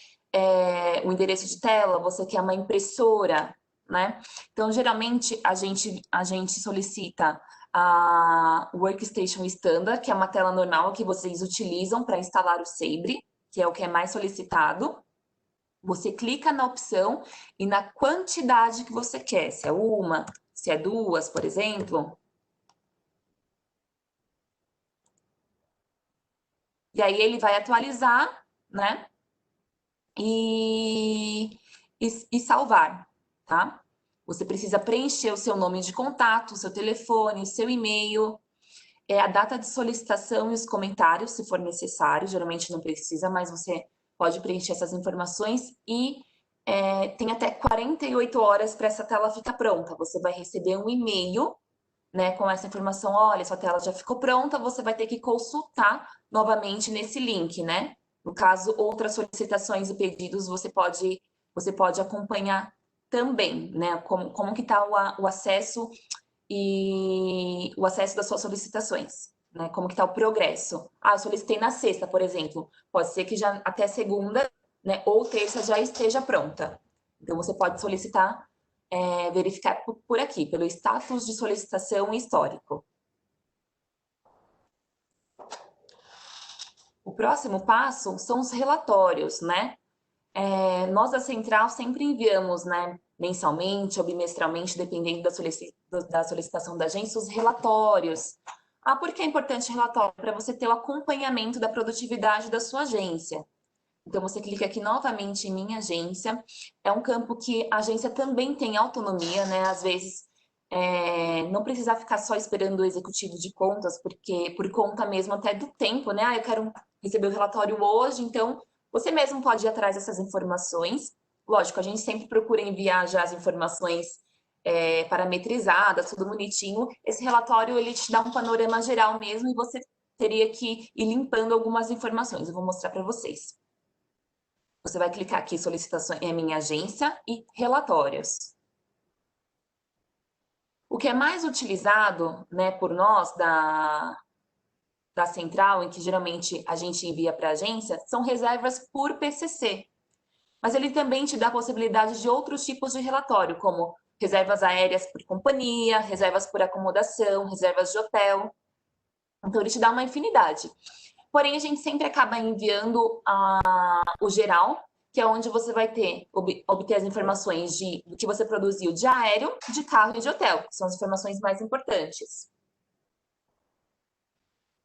um endereço de tela? Você quer uma impressora? Né? Então, geralmente, a gente solicita a Workstation Standard, que é uma tela normal que vocês utilizam para instalar o Sabre, que é o que é mais solicitado. Você clica na opção e na quantidade que você quer, se é uma, se é duas, por exemplo. E aí ele vai atualizar, né? E salvar, tá? Você precisa preencher o seu nome de contato, o seu telefone, o seu e-mail, a data de solicitação e os comentários, se for necessário. Geralmente não precisa, mas você pode preencher essas informações e tem até 48 horas para essa tela ficar pronta. Você vai receber um e-mail, né, com essa informação: olha, sua tela já ficou pronta, você vai ter que consultar novamente nesse link, né? No caso, outras solicitações e pedidos você pode acompanhar também, né? Como que está o acesso e o acesso das suas solicitações, né? Como que está o progresso. Ah, eu solicitei na sexta, por exemplo. Pode ser que já até segunda, né, ou terça já esteja pronta. Então, você pode solicitar, verificar por aqui, pelo status de solicitação histórico. O próximo passo são os relatórios, né? Nós da Central sempre enviamos, né, mensalmente ou bimestralmente, dependendo da solicitação da agência, os relatórios. Ah, por que é importante relatório? Para você ter o acompanhamento da produtividade da sua agência. Então, você clica aqui novamente em Minha Agência. É um campo que a agência também tem autonomia, né? Às vezes, não precisar ficar só esperando o executivo de contas, porque por conta mesmo até do tempo, né? Ah, eu quero receber o relatório hoje, então você mesmo pode ir atrás dessas informações. Lógico, a gente sempre procura enviar já as informações parametrizadas, tudo bonitinho. Esse relatório, ele te dá um panorama geral mesmo e você teria que ir limpando algumas informações. Eu vou mostrar para vocês. Você vai clicar aqui, solicitações em Minha Agência e relatórios. O que é mais utilizado, né, por nós da Central, em que geralmente a gente envia para a agência, são reservas por PCC. Mas ele também te dá a possibilidade de outros tipos de relatório, como reservas aéreas por companhia, reservas por acomodação, reservas de hotel. Então, ele te dá uma infinidade. Porém, a gente sempre acaba enviando o geral, que é onde você vai obter as informações do que você produziu de aéreo, de carro e de hotel, que são as informações mais importantes.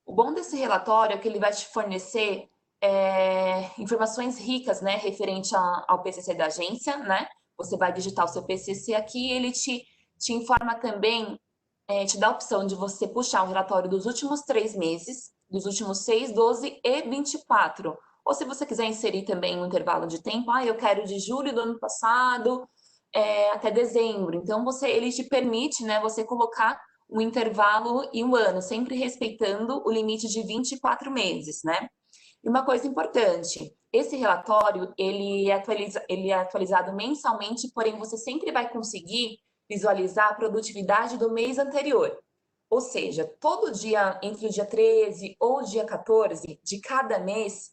O bom desse relatório é que ele vai te fornecer informações ricas, né, referente ao PCC da agência, né? Você vai digitar o seu PCC aqui e ele te informa também, te dá a opção de você puxar um relatório dos últimos 3 meses, dos últimos 6, 12 e 24. Ou se você quiser inserir também um intervalo de tempo, eu quero de julho do ano passado até dezembro. Então, ele te permite, né, você colocar um intervalo e um ano, sempre respeitando o limite de 24 meses, né? E uma coisa importante, esse relatório, ele é atualizado mensalmente, porém você sempre vai conseguir visualizar a produtividade do mês anterior. Ou seja, todo dia, entre o dia 13 ou o dia 14 de cada mês,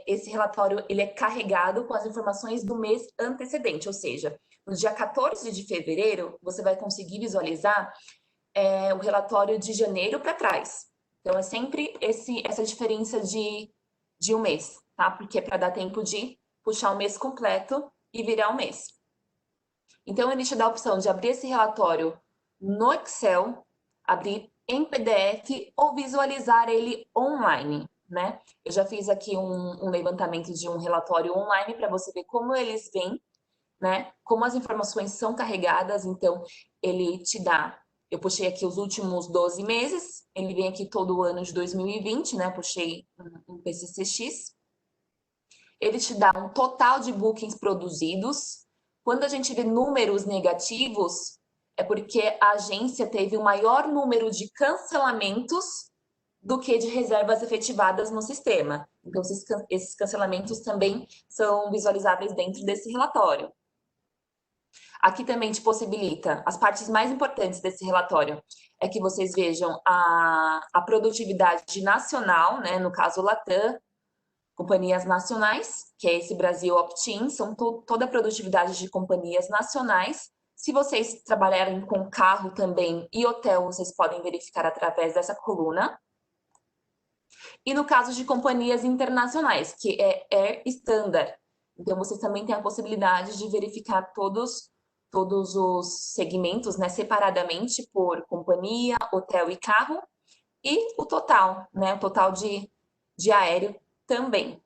esse relatório ele é carregado com as informações do mês antecedente. Ou seja, no dia 14 de fevereiro, você vai conseguir visualizar o relatório de janeiro para trás. Então, é sempre essa diferença de um mês, tá? Porque é para dar tempo de puxar o mês completo e virar o mês. Então, ele te dá a opção de abrir esse relatório no Excel, abrir em PDF ou visualizar ele online, né? Eu já fiz aqui um levantamento de um relatório online para você ver como eles vêm. né? Como as informações são carregadas, então ele te dá. Eu puxei aqui os últimos 12 meses, ele vem aqui todo o ano de 2020, né? Puxei um PCCX. Ele te dá um total de bookings produzidos. Quando a gente vê números negativos, é porque a agência teve o maior número de cancelamentos do que de reservas efetivadas no sistema. Então, esses cancelamentos também são visualizáveis dentro desse relatório. Aqui também te possibilita, as partes mais importantes desse relatório é que vocês vejam a produtividade nacional, né, no caso Latam, companhias nacionais, que é esse Brasil Opt-in, são toda a produtividade de companhias nacionais. Se vocês trabalharem com carro também e hotel, vocês podem verificar através dessa coluna. E no caso de companhias internacionais, que é Air Standard. Então, vocês também têm a possibilidade de verificar todos os segmentos, né, separadamente por companhia, hotel e carro, e o total, né, o total de aéreo também.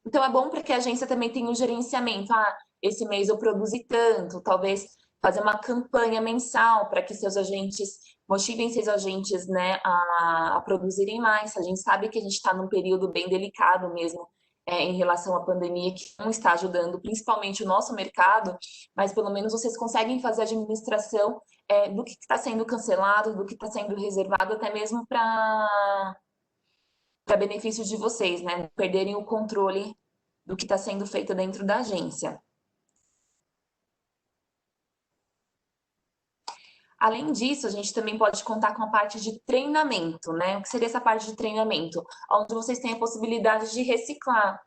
Então, é bom porque a agência também tem um gerenciamento. Ah, esse mês eu produzi tanto, talvez fazer uma campanha mensal para que seus agentes motivem seus agentes, né, a produzirem mais. A gente sabe que a gente está num período bem delicado mesmo em relação à pandemia, que não está ajudando, principalmente o nosso mercado, mas pelo menos vocês conseguem fazer a administração do que está sendo cancelado, do que está sendo reservado, até mesmo para benefício de vocês, né? Não perderem o controle do que está sendo feito dentro da agência. Além disso, a gente também pode contar com a parte de treinamento, né? O que seria essa parte de treinamento? Onde vocês têm a possibilidade de reciclar.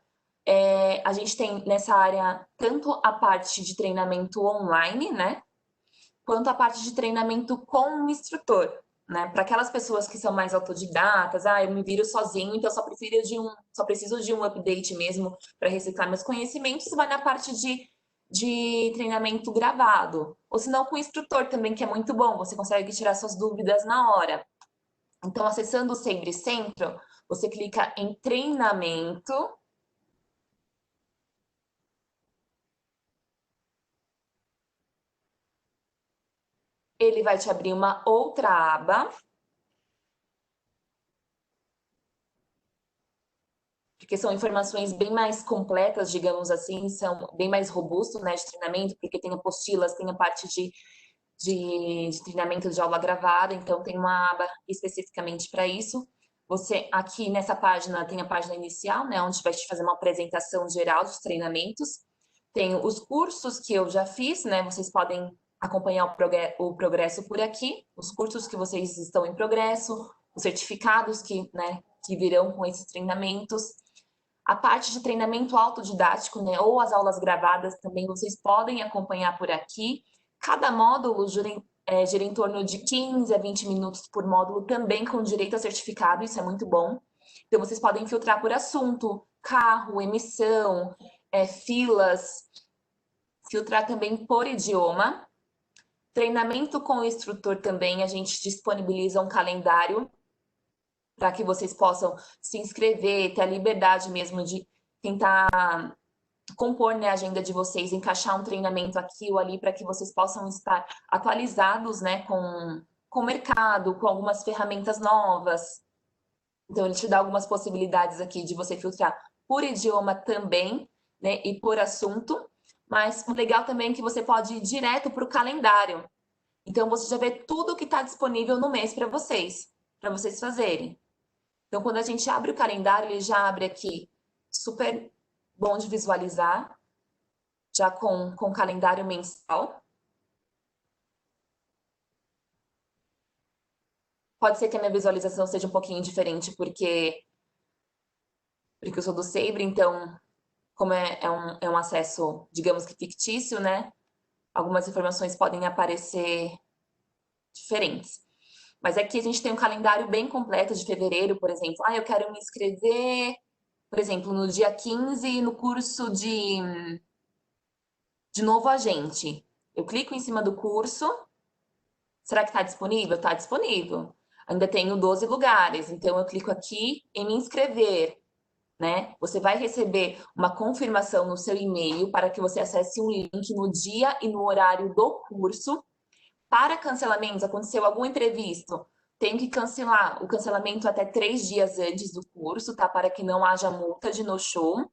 A gente tem nessa área tanto a parte de treinamento online, né? Quanto a parte de treinamento com o instrutor, né? Para aquelas pessoas que são mais autodidatas, eu me viro sozinho, então só preciso de um update mesmo para reciclar meus conhecimentos, vai na parte de treinamento gravado. Ou se não, com o instrutor também, que é muito bom, você consegue tirar suas dúvidas na hora. Então, acessando o Sempre Centro, você clica em treinamento. Ele vai te abrir uma outra aba. Porque são informações bem mais completas, digamos assim, são bem mais robustos, né, de treinamento, porque tem apostilas, tem a parte de treinamento de aula gravada, então tem uma aba especificamente para isso. Você, aqui nessa página, tem a página inicial, né, onde vai te fazer uma apresentação geral dos treinamentos. Tem os cursos que eu já fiz, né, vocês podem acompanhar o progresso por aqui, os cursos que vocês estão em progresso, os certificados que virão com esses treinamentos. A parte de treinamento autodidático, né, ou as aulas gravadas também vocês podem acompanhar por aqui. Cada módulo gira em torno de 15 a 20 minutos por módulo, também com direito a certificado, isso é muito bom. Então, vocês podem filtrar por assunto, carro, emissão, filas, filtrar também por idioma. Treinamento com o instrutor também, a gente disponibiliza um calendário para que vocês possam se inscrever, ter a liberdade mesmo de tentar compor, né, a agenda de vocês, encaixar um treinamento aqui ou ali para que vocês possam estar atualizados, né, com o mercado, com algumas ferramentas novas. Então, ele te dá algumas possibilidades aqui de você filtrar por idioma também, né, e por assunto. Mas o legal também é que você pode ir direto para o calendário. Então, você já vê tudo que está disponível no mês para vocês fazerem. Então, quando a gente abre o calendário, ele já abre aqui, super bom de visualizar, já com calendário mensal. Pode ser que a minha visualização seja um pouquinho diferente, porque eu sou do Sabre, então, como é um acesso, digamos que fictício, né? Algumas informações podem aparecer diferentes. Mas aqui a gente tem um calendário bem completo de fevereiro, por exemplo. Eu quero me inscrever, por exemplo, no dia 15 no curso de novo agente. Eu clico em cima do curso. Será que está disponível? Está disponível. Ainda tenho 12 lugares. Então, eu clico aqui em me inscrever. né? Você vai receber uma confirmação no seu e-mail para que você acesse um link no dia e no horário do curso. Para cancelamentos, aconteceu algum imprevisto, tem que cancelar o cancelamento até 3 dias antes do curso, tá? Para que não haja multa de no-show.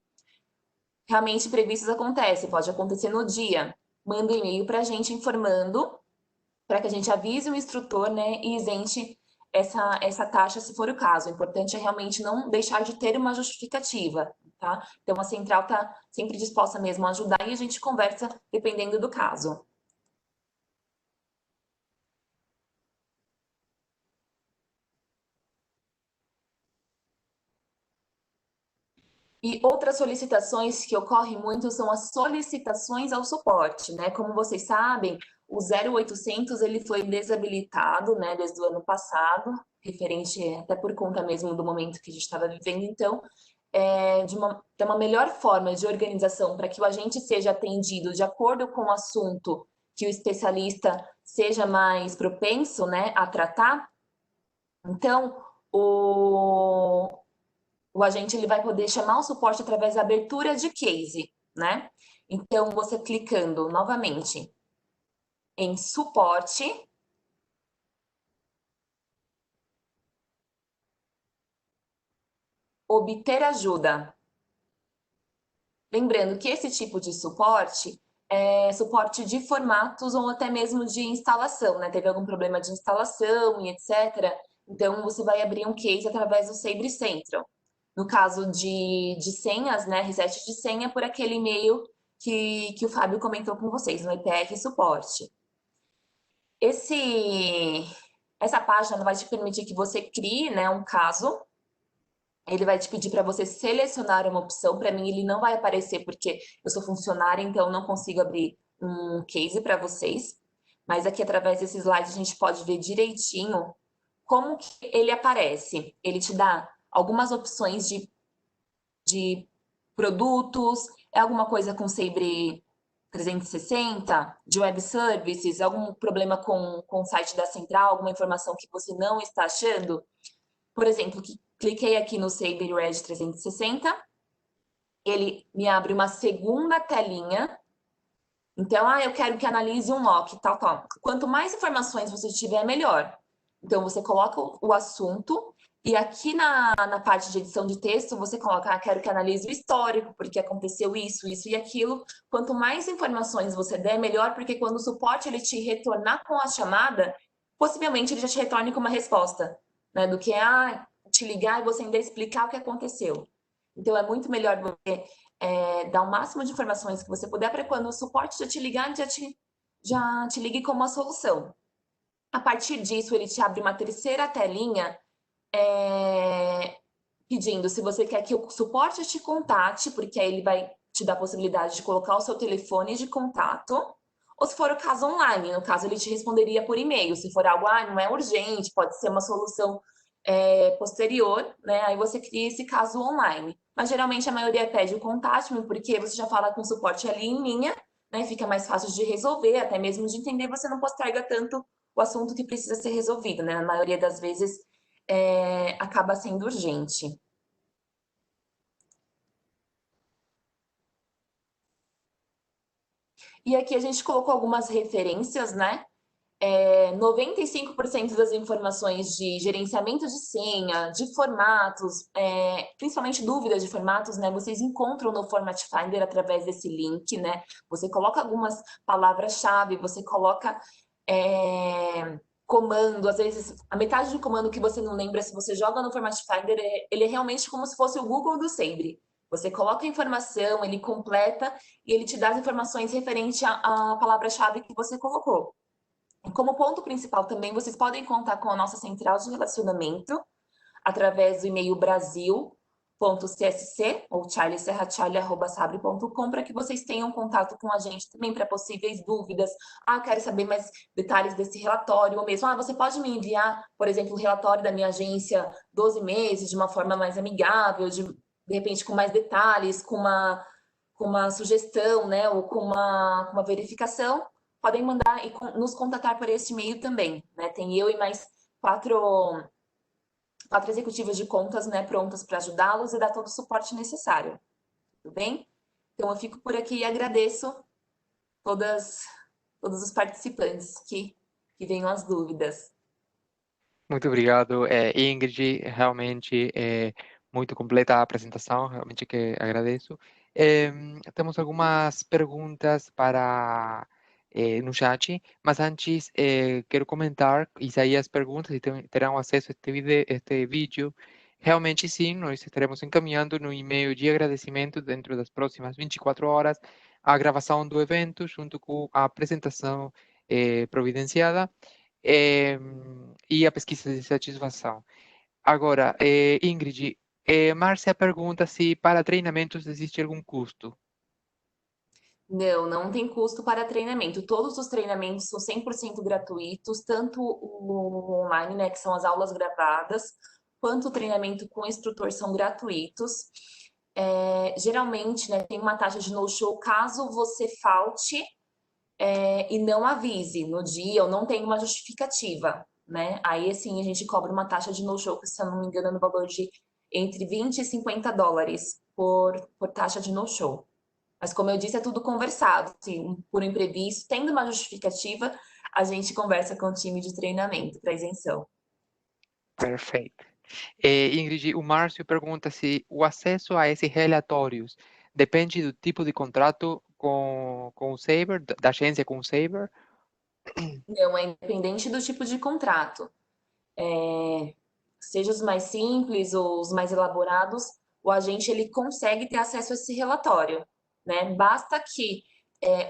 Realmente imprevistos acontecem, pode acontecer no dia. Manda um e-mail para a gente informando, para que a gente avise o instrutor, né, e isente essa taxa, se for o caso. O importante é realmente não deixar de ter uma justificativa, tá? Então, a central está sempre disposta mesmo a ajudar e a gente conversa dependendo do caso. E outras solicitações que ocorrem muito são as solicitações ao suporte, né? Como vocês sabem, o 0800 ele foi desabilitado, né, desde o ano passado, referente até por conta mesmo do momento que a gente estava vivendo. Então, de uma melhor forma de organização para que o agente seja atendido de acordo com o assunto que o especialista seja mais propenso, né, a tratar. Então, o agente ele vai poder chamar o suporte através da abertura de case, né? Então, você clicando novamente em suporte, obter ajuda. Lembrando que esse tipo de suporte é suporte de formatos ou até mesmo de instalação, né? Teve algum problema de instalação e etc. Então, você vai abrir um case através do Sabre Central. No caso de senhas, né? Reset de senha por aquele e-mail que o Fábio comentou com vocês, no IPR Suporte. Essa página vai te permitir que você crie, né, um caso. Ele vai te pedir para você selecionar uma opção. Para mim, ele não vai aparecer porque eu sou funcionária, então não consigo abrir um case para vocês. Mas aqui, através desse slide, a gente pode ver direitinho como que ele aparece. Ele te dá algumas opções de produtos, é alguma coisa com Sabre 360, de web services, algum problema com o site da central, alguma informação que você não está achando. Por exemplo, cliquei aqui no Sabre Red 360, ele me abre uma segunda telinha. Então, eu quero que analise um lock, tal, tal. Quanto mais informações você tiver, melhor. Então, você coloca o assunto e aqui na parte de edição de texto, você coloca, quero que analise o histórico, porque aconteceu isso, isso e aquilo. Quanto mais informações você der, melhor, porque quando o suporte ele te retornar com a chamada, possivelmente ele já te retorne com uma resposta, né? Do que, te ligar e você ainda explicar o que aconteceu. Então, é muito melhor você dar o máximo de informações que você puder para quando o suporte já te ligar, já te ligue com uma solução. A partir disso, ele te abre uma terceira telinha pedindo se você quer que o suporte te contate, porque aí ele vai te dar a possibilidade de colocar o seu telefone de contato, ou se for o caso online, no caso ele te responderia por e-mail, se for algo, não é urgente, pode ser uma solução posterior, né? Aí você cria esse caso online. Mas geralmente a maioria pede o contate-me, porque você já fala com o suporte ali em linha, né? Fica mais fácil de resolver, até mesmo de entender, você não posterga tanto o assunto que precisa ser resolvido, né? Na maioria das vezes acaba sendo urgente. E aqui a gente colocou algumas referências, né? 95% das informações de gerenciamento de senha, de formatos, principalmente dúvidas de formatos, né? Vocês encontram no Format Finder através desse link, né? Você coloca algumas palavras-chave, você coloca comando, às vezes a metade do comando que você não lembra, se você joga no Format Finder, ele é realmente como se fosse o Google do Sabre. Você coloca a informação, ele completa e ele te dá as informações referente à palavra-chave que você colocou. Como ponto principal também, vocês podem contar com a nossa central de relacionamento através do e-mail brasil.csc ou charlieserracharlie@sabre.com para que vocês tenham contato com a gente também para possíveis dúvidas. Quero saber mais detalhes desse relatório, ou mesmo, você pode me enviar, por exemplo, o relatório da minha agência 12 meses de uma forma mais amigável, de repente com mais detalhes, com uma sugestão, né, ou com uma verificação. Podem mandar e nos contatar por esse e-mail também, né? Tem eu e mais 4 executivas de contas, né, prontas para ajudá-los e dar todo o suporte necessário. Tudo bem? Então, eu fico por aqui e agradeço todos os participantes que venham as dúvidas. Muito obrigado, Ingrid. Realmente muito completa a apresentação, realmente que agradeço. Temos algumas perguntas para no chat, mas antes quero comentar e sair as perguntas e terão acesso a este vídeo. Realmente sim, nós estaremos encaminhando no e-mail de agradecimento dentro das próximas 24 horas a gravação do evento junto com a apresentação providenciada e a pesquisa de satisfação. Agora, Ingrid, Márcia pergunta se para treinamentos existe algum custo. Não tem custo para treinamento. Todos os treinamentos são 100% gratuitos, tanto o online, né, que são as aulas gravadas, quanto o treinamento com o instrutor são gratuitos. Geralmente, né, tem uma taxa de no-show caso você falte e não avise no dia ou não tem uma justificativa, né? Aí, assim, a gente cobra uma taxa de no-show, que, se eu não me engano, no valor de entre 20 e 50 dólares por taxa de no-show. Mas, como eu disse, é tudo conversado. Se por imprevisto, tendo uma justificativa, a gente conversa com o time de treinamento para isenção. Perfeito. Ingrid, o Márcio pergunta se o acesso a esses relatórios depende do tipo de contrato com o Saber, da agência com o Saber. Não, é independente do tipo de contrato. Seja os mais simples ou os mais elaborados, o agente ele consegue ter acesso a esse relatório, né? Basta que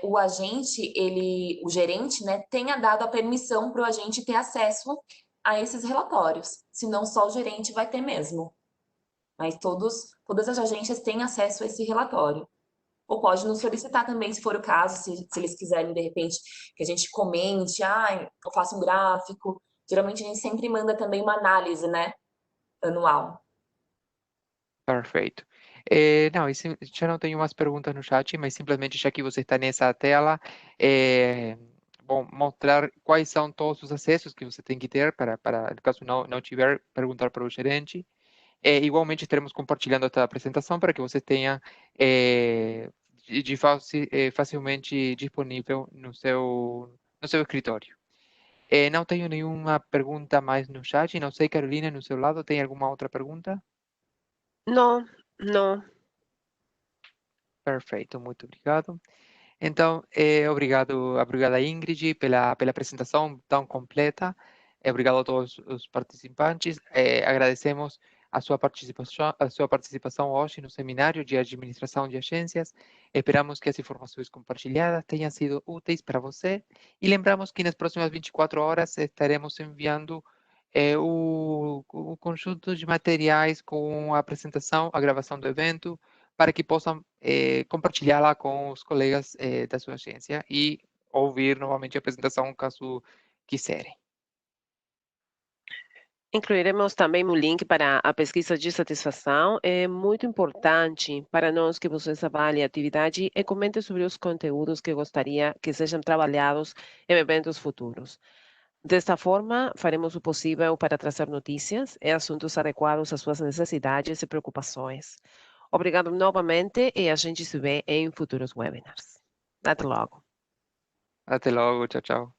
o agente, o gerente, né, tenha dado a permissão para o agente ter acesso a esses relatórios. Senão só o gerente vai ter mesmo. Mas todas as agências têm acesso a esse relatório. Ou pode nos solicitar também, se for o caso, se eles quiserem, de repente, que a gente comente, eu faço um gráfico. Geralmente a gente sempre manda também uma análise, né, anual. Perfeito. Não, já não tenho mais perguntas no chat, mas simplesmente já que você está nessa tela, bom, mostrar quais são todos os acessos que você tem que ter para caso não tiver, perguntar para o gerente. Igualmente estaremos compartilhando esta apresentação para que você tenha facilmente disponível no seu escritório. Não tenho nenhuma pergunta mais no chat. Não sei, Carolina, no seu lado, tem alguma outra pergunta? Não, não. Perfeito, muito obrigado. Então, obrigada Ingrid pela apresentação tão completa. Obrigado a todos os participantes. Agradecemos a sua participação hoje no seminário de administração de agências. Esperamos que as informações compartilhadas tenham sido úteis para você e lembramos que nas próximas 24 horas estaremos enviando o conjunto de materiais com a apresentação, a gravação do evento, para que possam compartilhá-la com os colegas da sua agência e ouvir novamente a apresentação, caso quiserem. Incluiremos também um link para a pesquisa de satisfação. É muito importante para nós que vocês avaliem a atividade e comentem sobre os conteúdos que gostaria que sejam trabalhados em eventos futuros. Desta forma, faremos o possível para trazer notícias e assuntos adequados às suas necessidades e preocupações. Obrigado novamente e a gente se vê em futuros webinars. Até logo. Até logo, tchau, tchau.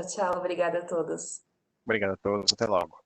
Tchau, obrigada a todos. Obrigado a todos, até logo.